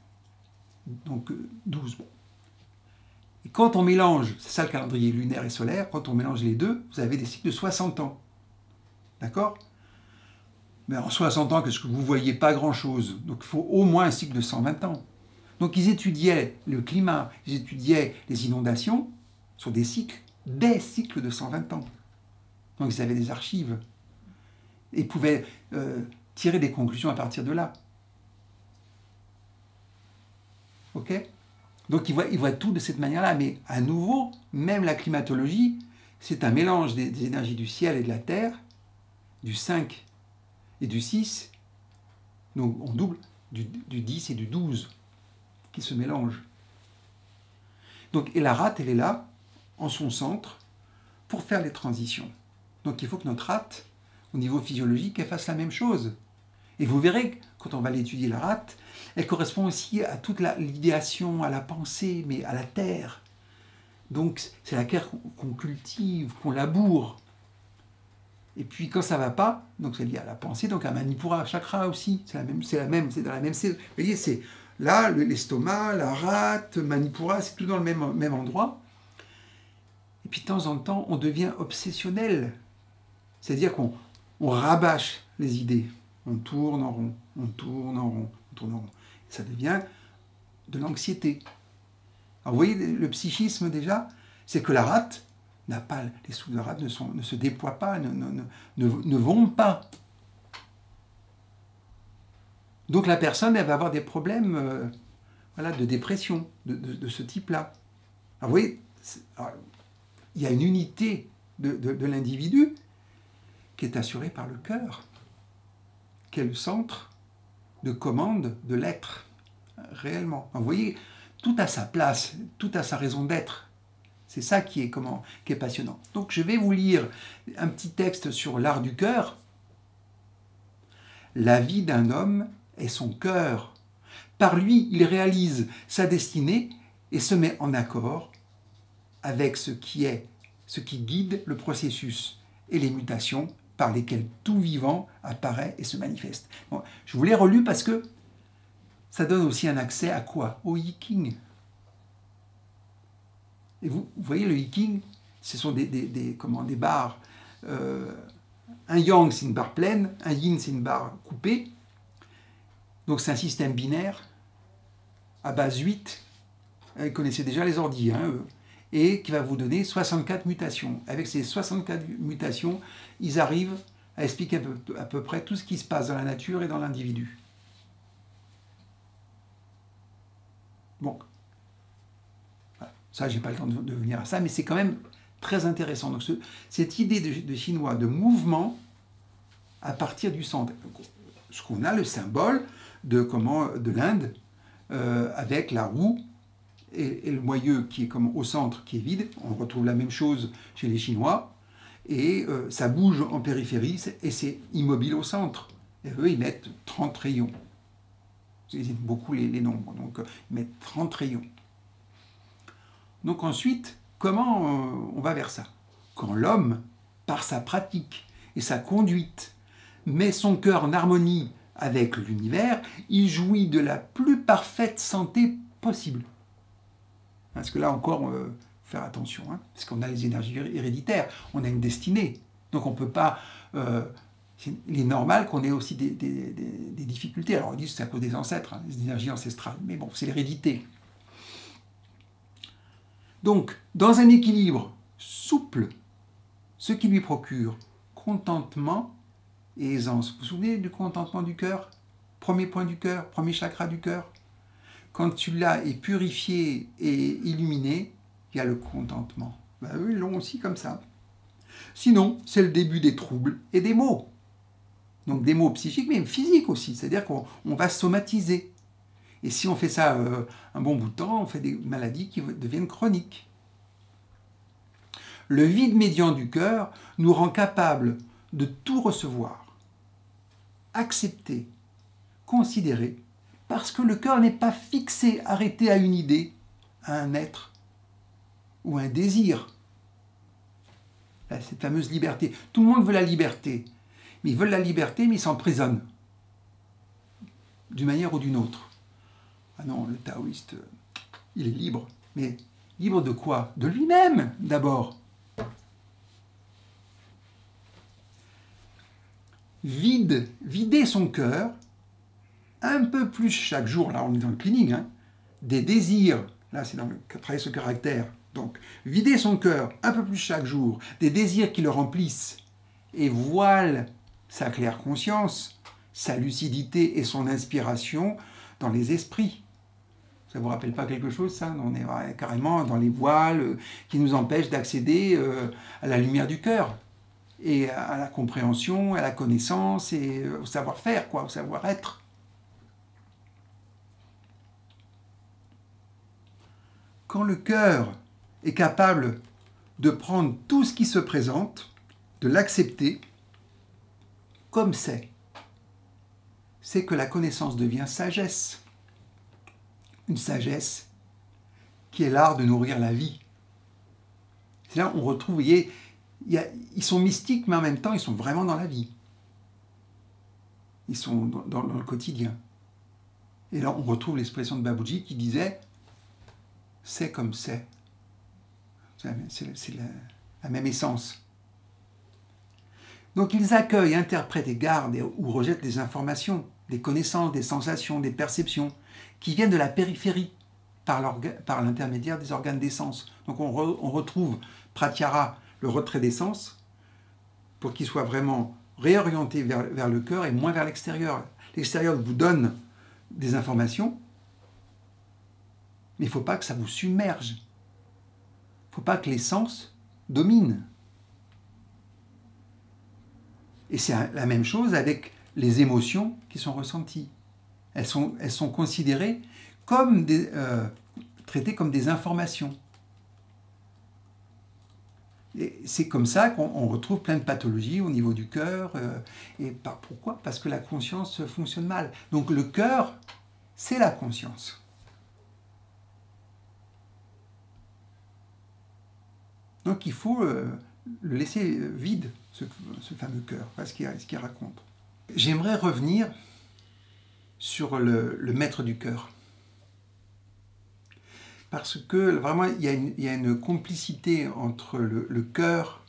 Speaker 1: Donc 12. Bon. Et quand on mélange, c'est ça le calendrier lunaire et solaire, quand on mélange les deux, vous avez des cycles de 60 ans. D'accord ? Mais en 60 ans, qu'est-ce que vous ne voyez pas grand-chose. Donc il faut au moins un cycle de 120 ans. Donc ils étudiaient le climat, ils étudiaient les inondations sur des cycles de 120 ans. Donc ils avaient des archives et pouvaient tirer des conclusions à partir de là. Ok ? Donc ils voient tout de cette manière-là. Mais à nouveau, même la climatologie, c'est un mélange des énergies du ciel et de la terre, du 5 et du 6. Donc on double du 10 et du 12 qui se mélangent. Donc, et la rate, elle est là, en son centre, pour faire les transitions. Donc il faut que notre rate, au niveau physiologique, elle fasse la même chose. Et vous verrez que quand on va l'étudier, la rate, elle correspond aussi à toute l'idéation, à la pensée, mais à la terre. Donc c'est la terre qu'on cultive, qu'on laboure. Et puis quand ça ne va pas, donc c'est lié à la pensée, donc à Manipura Chakra aussi, c'est dans la même saison. Vous voyez, c'est là, l'estomac, la rate, Manipura, c'est tout dans le même endroit. Et puis de temps en temps, on devient obsessionnel. C'est-à-dire qu'on rabâche les idées. On tourne en rond, on tourne en rond, on tourne en rond. Et ça devient de l'anxiété. Alors vous voyez, le psychisme déjà, c'est que la rate n'a pas, les souffles de rate ne se déploient pas, ne vont pas. Donc la personne, elle va avoir des problèmes de dépression de ce type-là. Alors vous voyez, il y a une unité de l'individu qui est assurée par le cœur, qui est le centre de commande de l'être, réellement. Donc, vous voyez, tout a sa place, tout a sa raison d'être. C'est ça qui est passionnant. Donc je vais vous lire un petit texte sur l'art du cœur. La vie d'un homme est son cœur. Par lui, il réalise sa destinée et se met en accord avec ce qui guide le processus et les mutations par lesquelles tout vivant apparaît et se manifeste. Bon, je vous l'ai relu parce que ça donne aussi un accès à quoi? Au Yiking. Et vous voyez, le Yiking, ce sont des barres. Un Yang, c'est une barre pleine, un Yin, c'est une barre coupée. Donc c'est un système binaire à base 8. Vous connaissez déjà les ordis, hein, et qui va vous donner 64 mutations. Avec ces 64 mutations, ils arrivent à expliquer à peu près tout ce qui se passe dans la nature et dans l'individu. Bon, voilà. Ça, je n'ai pas le temps de venir à ça, mais c'est quand même très intéressant. Donc, cette idée de chinois de mouvement à partir du centre. Ce qu'on a, le symbole de l'Inde, avec la roue et le moyeu qui est comme au centre, qui est vide. On retrouve la même chose chez les Chinois. Et ça bouge en périphérie et c'est immobile au centre. Et eux, ils mettent 30 rayons. Ils aiment beaucoup les nombres, donc ils mettent 30 rayons. Donc ensuite, comment on va vers ça? Quand l'homme, par sa pratique et sa conduite, met son cœur en harmonie avec l'univers, il jouit de la plus parfaite santé possible. Parce que là encore, il faut faire attention, hein, parce qu'on a les énergies héréditaires, on a une destinée. Donc on ne peut pas... il est normal qu'on ait aussi des difficultés. Alors on dit que c'est à cause des ancêtres, hein, des énergies ancestrales. Mais bon, c'est l'hérédité. Donc, dans un équilibre souple, ce qui lui procure contentement et aisance. Vous vous souvenez du contentement du cœur? Premier point du cœur, premier chakra du cœur. Quand celui-là est purifié et illuminé, il y a le contentement. Ben, eux, ils l'ont aussi comme ça. Sinon, c'est le début des troubles et des maux. Donc des maux psychiques, mais physiques aussi. C'est-à-dire qu'on va somatiser. Et si on fait ça un bon bout de temps, on fait des maladies qui deviennent chroniques. Le vide médian du cœur nous rend capables de tout recevoir, accepter, considérer, parce que le cœur n'est pas fixé, arrêté à une idée, à un être ou un désir. Cette fameuse liberté. Tout le monde veut la liberté. Mais ils veulent la liberté, mais ils s'emprisonnent. D'une manière ou d'une autre. Ah non, le taoïste, il est libre. Mais libre de quoi? De lui-même, d'abord. Vider son cœur, un peu plus chaque jour, là on est dans le cleaning, hein, des désirs, là c'est dans le travail ce caractère, donc vider son cœur un peu plus chaque jour, des désirs qui le remplissent et voilent sa claire conscience, sa lucidité et son inspiration dans les esprits. Ça ne vous rappelle pas quelque chose, ça? On est carrément dans les voiles qui nous empêchent d'accéder à la lumière du cœur et à la compréhension, à la connaissance et au savoir-faire, au savoir-être. Quand le cœur est capable de prendre tout ce qui se présente, de l'accepter comme c'est que la connaissance devient sagesse. Une sagesse qui est l'art de nourrir la vie. C'est là où on retrouve, vous voyez, ils sont mystiques, mais en même temps, ils sont vraiment dans la vie. Ils sont dans le quotidien. Et là, on retrouve l'expression de Babuji qui disait « c'est comme c'est ». C'est la même essence. Donc, ils accueillent, interprètent et gardent ou rejettent des informations, des connaissances, des sensations, des perceptions qui viennent de la périphérie par l'intermédiaire des organes des sens. Donc, on retrouve Pratyahara, le retrait des sens, pour qu'il soit vraiment réorienté vers le cœur et moins vers l'extérieur. L'extérieur vous donne des informations, mais il ne faut pas que ça vous submerge. Il ne faut pas que les sens dominent. Et c'est la même chose avec les émotions qui sont ressenties. Elles sont considérées comme traitées comme des informations. Et c'est comme ça qu'on retrouve plein de pathologies au niveau du cœur. Pourquoi? Parce que la conscience fonctionne mal. Donc le cœur, c'est la conscience. Donc il faut le laisser vide, ce fameux cœur, ce qu'il raconte. J'aimerais revenir sur le maître du cœur. Parce que vraiment, il y a une complicité entre le cœur,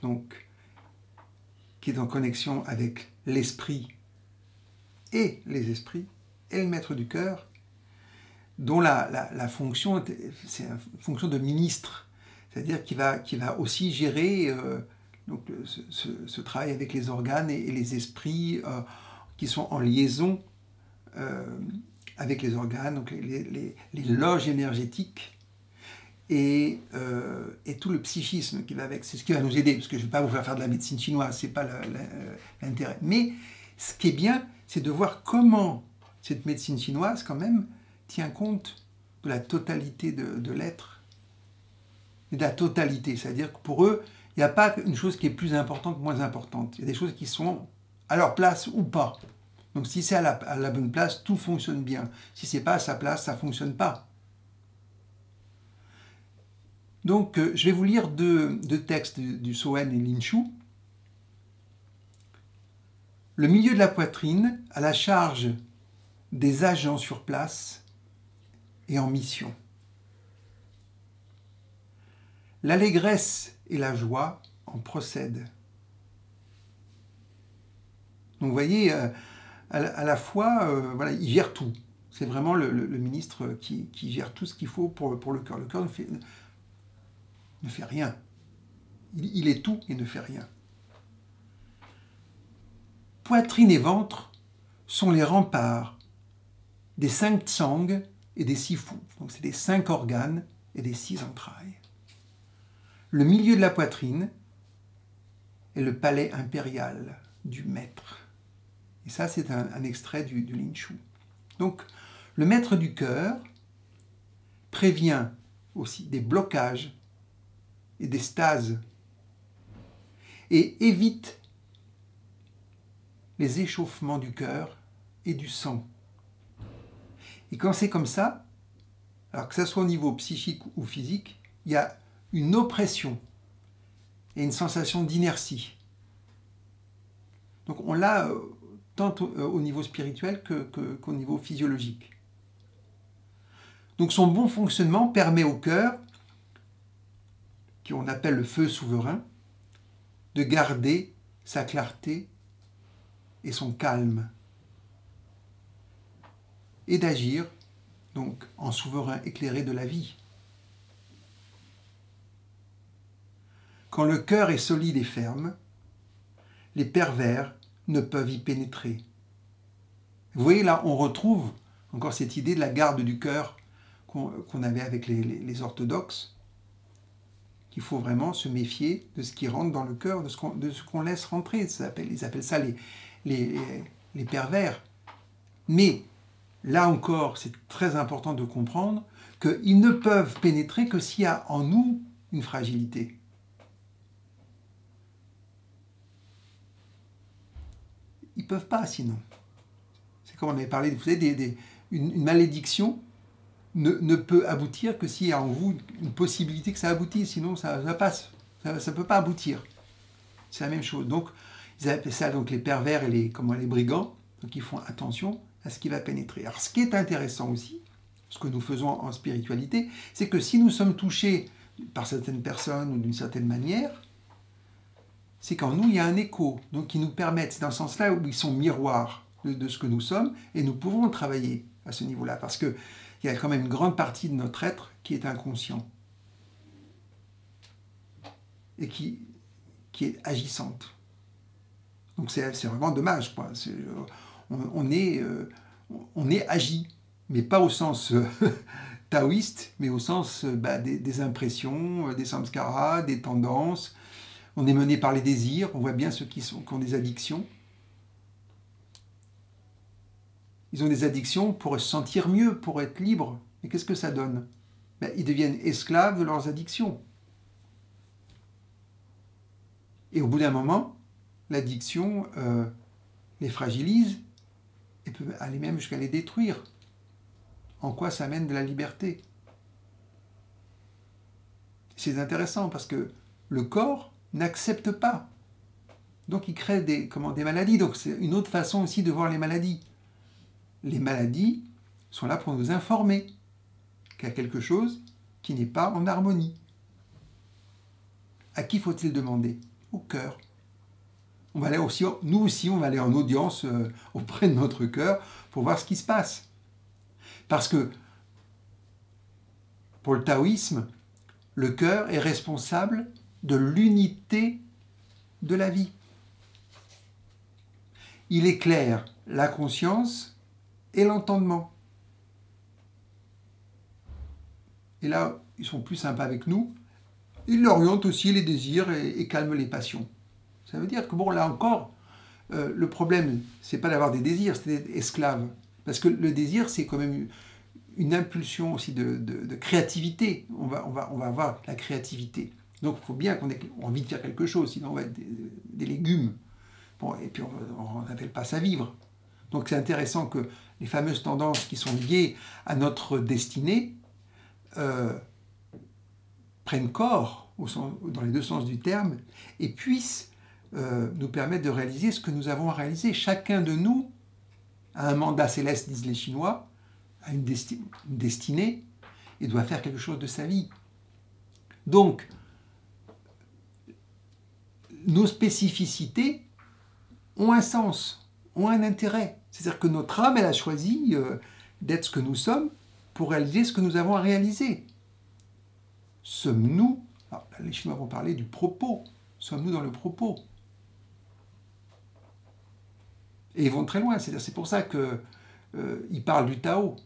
Speaker 1: donc, qui est en connexion avec l'esprit et les esprits, et le maître du cœur, dont la fonction, c'est une fonction de ministre, c'est-à-dire qu'il va aussi gérer donc, ce travail avec les organes et les esprits qui sont en liaison avec les organes, donc les loges énergétiques et tout le psychisme qui va avec. C'est ce qui va nous aider, parce que je ne vais pas vous faire de la médecine chinoise, ce n'est pas l'intérêt. Mais ce qui est bien, c'est de voir comment cette médecine chinoise, quand même, tient compte de la totalité de l'être, et de la totalité. C'est-à-dire que pour eux, il n'y a pas une chose qui est plus importante, moins importante. Il y a des choses qui sont à leur place ou pas. Donc si c'est à la bonne place, tout fonctionne bien. Si ce n'est pas à sa place, ça ne fonctionne pas. Donc je vais vous lire deux textes du Soen et Linshu. Le milieu de la poitrine à la charge des agents sur place et en mission. L'allégresse et la joie en procèdent. Donc vous voyez, à la fois, voilà, il gère tout. C'est vraiment le ministre qui gère tout ce qu'il faut pour le cœur. Le cœur ne fait rien. Il est tout et ne fait rien. Poitrine et ventre sont les remparts des 5 tsang et des 6 fu. Donc c'est des 5 organes et des 6 entrailles. Le milieu de la poitrine est le palais impérial du maître. Et ça, c'est un extrait du Linshu. Donc, le maître du cœur prévient aussi des blocages et des stases et évite les échauffements du cœur et du sang. Et quand c'est comme ça, alors que ça soit au niveau psychique ou physique, il y a une oppression et une sensation d'inertie. Donc on l'a tant au niveau spirituel qu'au niveau physiologique. Donc son bon fonctionnement permet au cœur, qu'on appelle le feu souverain, de garder sa clarté et son calme, et d'agir donc en souverain éclairé de la vie. Quand le cœur est solide et ferme, les pervers ne peuvent y pénétrer. Vous voyez, là, on retrouve encore cette idée de la garde du cœur qu'on avait avec les orthodoxes, qu'il faut vraiment se méfier de ce qui rentre dans le cœur, de ce qu'on laisse rentrer. Ils appellent ça les pervers. Mais là encore, c'est très important de comprendre qu'ils ne peuvent pénétrer que s'il y a en nous une fragilité. Ils ne peuvent pas sinon. C'est comme on avait parlé, vous savez, une malédiction ne peut aboutir que s'il y a en vous une possibilité que ça aboutisse, sinon ça passe. Ça ne peut pas aboutir. C'est la même chose. Donc, ils appellent ça donc, les pervers et les brigands. Donc, ils font attention à ce qui va pénétrer. Alors, ce qui est intéressant aussi, ce que nous faisons en spiritualité, c'est que si nous sommes touchés par certaines personnes ou d'une certaine manière, c'est qu'en nous, il y a un écho, donc qui nous permettent, c'est dans ce sens-là où ils sont miroirs de ce que nous sommes, et nous pouvons travailler à ce niveau-là, parce qu'il y a quand même une grande partie de notre être qui est inconscient, et qui est agissante. Donc c'est vraiment dommage, quoi. On est agi, mais pas au sens taoïste, mais au sens des impressions, des samskaras, des tendances. On est mené par les désirs, on voit bien ceux qui ont des addictions. Ils ont des addictions pour se sentir mieux, pour être libres. Et qu'est-ce que ça donne? Ils deviennent esclaves de leurs addictions. Et au bout d'un moment, l'addiction les fragilise et peut aller même jusqu'à les détruire. En quoi ça amène de la liberté? C'est intéressant parce que le corps n'accepte pas. Donc il crée des maladies. Donc c'est une autre façon aussi de voir les maladies. Les maladies sont là pour nous informer qu'il y a quelque chose qui n'est pas en harmonie. À qui faut-il demander? Au cœur. On va aller aussi, nous aussi, on va aller en audience auprès de notre cœur pour voir ce qui se passe. Parce que pour le taoïsme, le cœur est responsable de l'unité de la vie. Il éclaire la conscience et l'entendement. Et là, ils sont plus sympas avec nous. Ils orientent aussi les désirs et calment les passions. Ça veut dire que, bon, là encore, le problème, c'est pas d'avoir des désirs, c'est d'être esclave. Parce que le désir, c'est quand même une impulsion aussi de créativité. On va avoir la créativité. Donc, il faut bien qu'on ait envie de faire quelque chose, sinon on va être des légumes. Bon, et puis, on n'appelle pas ça vivre. Donc, c'est intéressant que les fameuses tendances qui sont liées à notre destinée prennent corps, dans les deux sens du terme, et puissent nous permettre de réaliser ce que nous avons à réaliser. Chacun de nous a un mandat céleste, disent les Chinois, a une destinée, et doit faire quelque chose de sa vie. Donc, nos spécificités ont un sens, ont un intérêt. C'est-à-dire que notre âme, elle a choisi d'être ce que nous sommes pour réaliser ce que nous avons à réaliser. Sommes-nous, alors là, les Chinois vont parler du propos, sommes-nous dans le propos? Et ils vont très loin, c'est pour ça qu'ils parlent du Tao.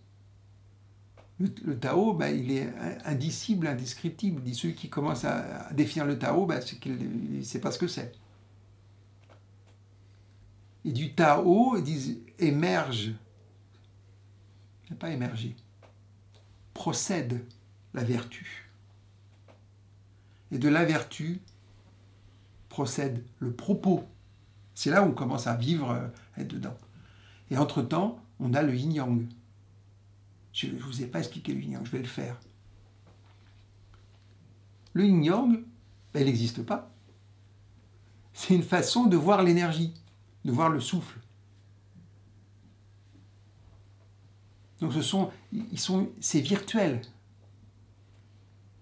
Speaker 1: Le Tao, il est indicible, indescriptible. Il dit celui qui commence à définir le Tao, c'est qu'il ne sait pas ce que c'est. Et du Tao, ils disent émerge, pas émerger, procède la vertu. Et de la vertu procède le propos. C'est là où on commence à vivre, à être dedans. Et entre-temps, on a le yin-yang. Je ne vous ai pas expliqué le yin-yang, je vais le faire. Le yin-yang, il n'existe pas. C'est une façon de voir l'énergie, de voir le souffle. Donc c'est virtuel.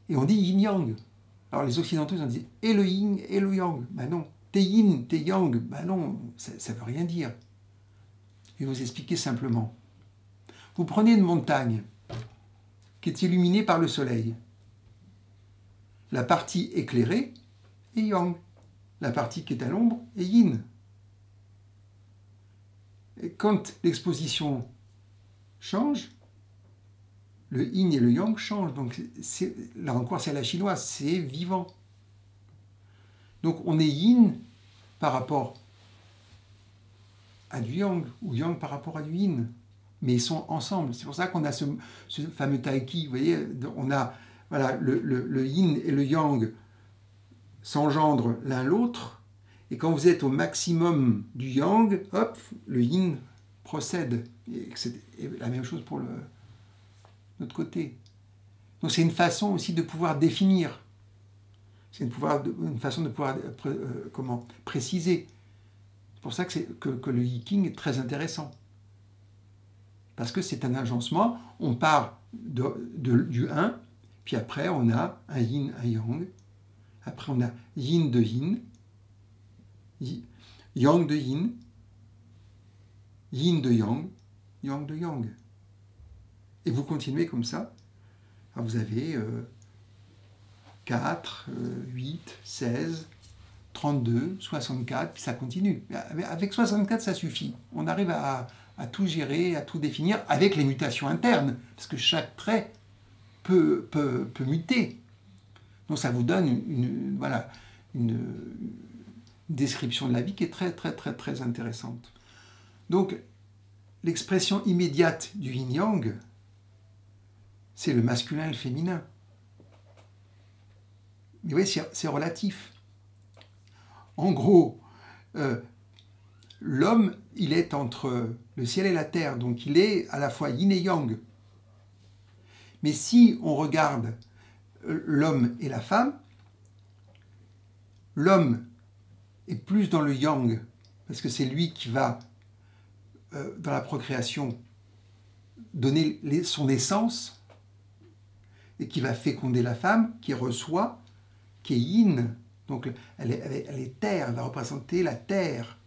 Speaker 1: Et on dit yin-yang. Alors les Occidentaux, ils ont dit et le yin et le yang. Ben non. T'es yin, t'es yang. Ben non, ça ne veut rien dire. Je vais vous expliquer simplement. Vous prenez une montagne qui est illuminée par le soleil. La partie éclairée est yang. La partie qui est à l'ombre est yin. Et quand l'exposition change, le yin et le yang changent. Donc là encore, c'est à la chinoise, c'est vivant. Donc on est yin par rapport à du yang, ou yang par rapport à du yin. Mais ils sont ensemble. C'est pour ça qu'on a ce fameux taiki. Vous voyez, on a le yin et le yang s'engendrent l'un l'autre. Et quand vous êtes au maximum du yang, hop, le yin procède. Et la même chose pour l'autre côté. Donc c'est une façon aussi de pouvoir définir. C'est une façon de pouvoir préciser. C'est pour ça que le Yiking est très intéressant. Parce que c'est un agencement, on part du 1, puis après on a un yin, un yang, après on a yin de yin, yang de yin, yin de yang, yang de yang. Et vous continuez comme ça. Alors vous avez 4, 8, 16, 32, 64, puis ça continue. Avec 64, ça suffit. On arrive à tout gérer, à tout définir, avec les mutations internes, parce que chaque trait peut muter. Donc ça vous donne une description de la vie qui est très, très, très, très intéressante. Donc, l'expression immédiate du yin-yang, c'est le masculin et le féminin. Mais oui, c'est relatif. en gros, l'homme, il est entre le ciel et la terre, donc il est à la fois yin et yang. Mais si on regarde l'homme et la femme, l'homme est plus dans le yang, parce que c'est lui qui va, dans la procréation, donner son essence, et qui va féconder la femme, qui reçoit, qui est yin. Donc elle est terre, elle va représenter la terre.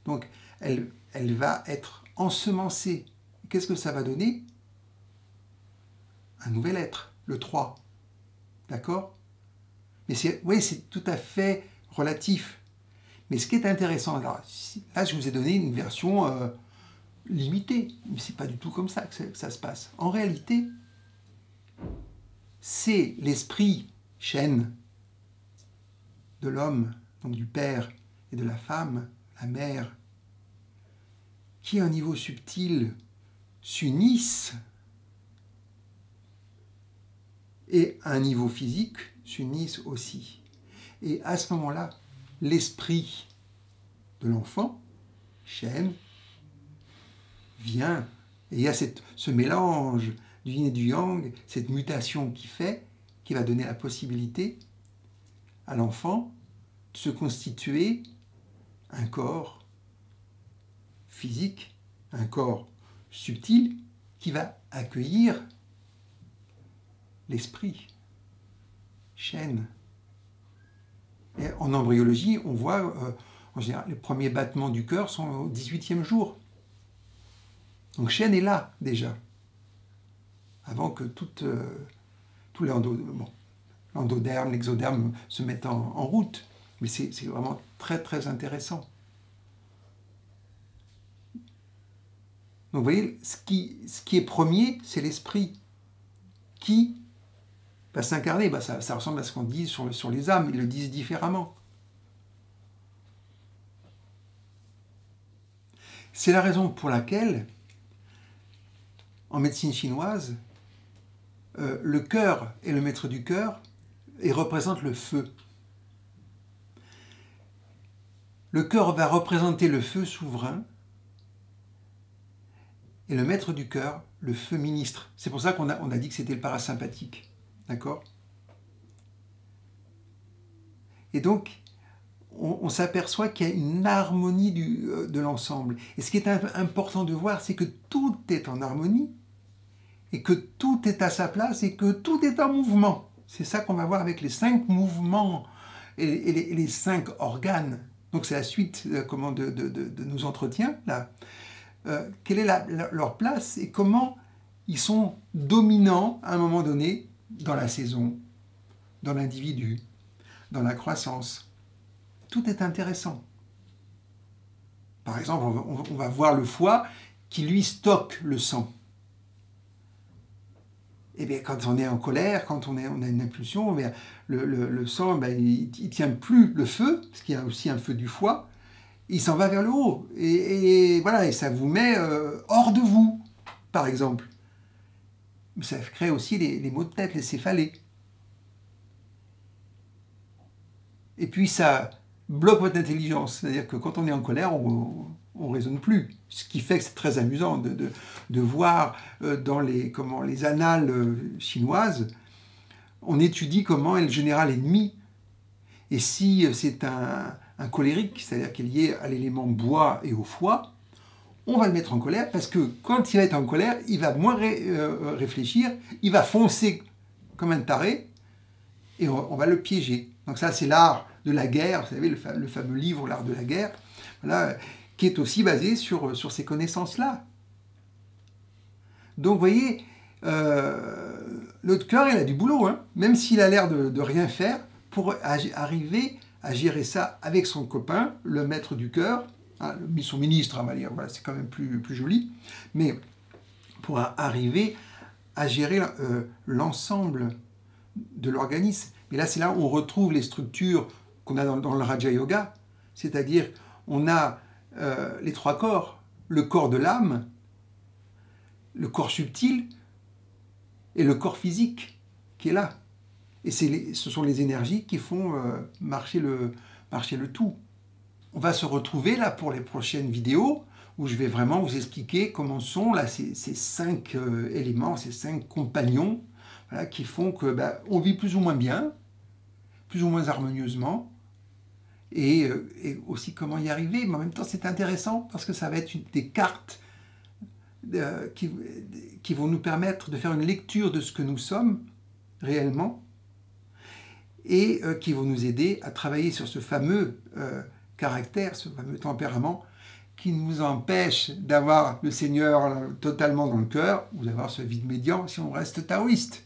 Speaker 1: Donc elle va être ensemencée. Qu'est-ce que ça va donner? Un nouvel être, le 3. D'accord? Mais c'est tout à fait relatif. Mais ce qui est intéressant, là je vous ai donné une version limitée, mais c'est pas du tout comme ça que ça se passe. En réalité, c'est l'esprit Shen de l'homme, donc du père et de la femme, la mère, qui à un niveau subtil s'unissent et à un niveau physique s'unissent aussi. Et à ce moment-là, l'esprit de l'enfant, Shen, vient, et il y a ce mélange du yin et du yang, cette mutation qui va donner la possibilité à l'enfant de se constituer un corps physique, un corps subtil, qui va accueillir l'esprit, Shen. Et en embryologie, on voit, en général, les premiers battements du cœur sont au 18e jour. Donc Shen est là, déjà, avant que tout l'endoderme, l'exoderme se mettent en route. Mais c'est vraiment très, très intéressant. Donc vous voyez, ce qui est premier, c'est l'esprit qui va s'incarner. Ça ressemble à ce qu'on dit sur les âmes, ils le disent différemment. C'est la raison pour laquelle, en médecine chinoise, le cœur est le maître du cœur et représente le feu. Le cœur va représenter le feu souverain et le maître du cœur, le feu ministre. C'est pour ça qu'on a dit que c'était le parasympathique. D'accord? Et donc, on s'aperçoit qu'il y a une harmonie de l'ensemble. Et ce qui est important de voir, c'est que tout est en harmonie et que tout est à sa place et que tout est en mouvement. C'est ça qu'on va voir avec les 5 mouvements et les 5 organes. Donc c'est la suite de nos entretiens, là. Quelle est leur place et comment ils sont dominants à un moment donné dans la saison, dans l'individu, dans la croissance. Tout est intéressant. Par exemple, on va voir le foie qui, lui, stocke le sang. Et bien, quand on est en colère, quand on a une impulsion, bien, le sang, ben, il ne tient plus le feu, parce qu'il y a aussi un feu du foie, il s'en va vers le haut. Et voilà, et ça vous met hors de vous, par exemple. Ça crée aussi les maux de tête, les céphalées. Et puis ça bloque votre intelligence. C'est-à-dire que quand on est en colère, on ne raisonne plus. Ce qui fait que c'est très amusant de voir dans les annales chinoises, on étudie comment est le général ennemi. Et si c'est un colérique, c'est-à-dire qu'il est lié à l'élément bois et au foie, on va le mettre en colère parce que quand il va être en colère, il va moins réfléchir, il va foncer comme un taré et on va le piéger. Donc ça, c'est l'art de la guerre, vous savez, le fameux livre, l'art de la guerre, voilà, qui est aussi basé sur ces connaissances-là. Donc, vous voyez, notre cœur, il a du boulot, hein, même s'il a l'air de rien faire, pour arriver à gérer ça avec son copain, le maître du cœur, hein, son ministre, on va dire, voilà, c'est quand même plus joli, mais pour arriver à gérer l'ensemble de l'organisme. Et là, c'est là où on retrouve les structures qu'on a dans le Raja Yoga, c'est-à-dire on a les 3 corps, le corps de l'âme, le corps subtil et le corps physique qui est là. Et ce sont les énergies qui font marcher le tout. on va se retrouver là pour les prochaines vidéos où je vais vraiment vous expliquer comment sont là ces 5 éléments, ces 5 compagnons, voilà, qui font que on vit plus ou moins bien, plus ou moins harmonieusement, et aussi comment y arriver. Mais en même temps, c'est intéressant parce que ça va être des cartes qui vont nous permettre de faire une lecture de ce que nous sommes réellement et qui vont nous aider à travailler sur ce fameux caractère, ce fameux tempérament qui nous empêche d'avoir le Seigneur totalement dans le cœur ou d'avoir ce vide médian si on reste taoïste.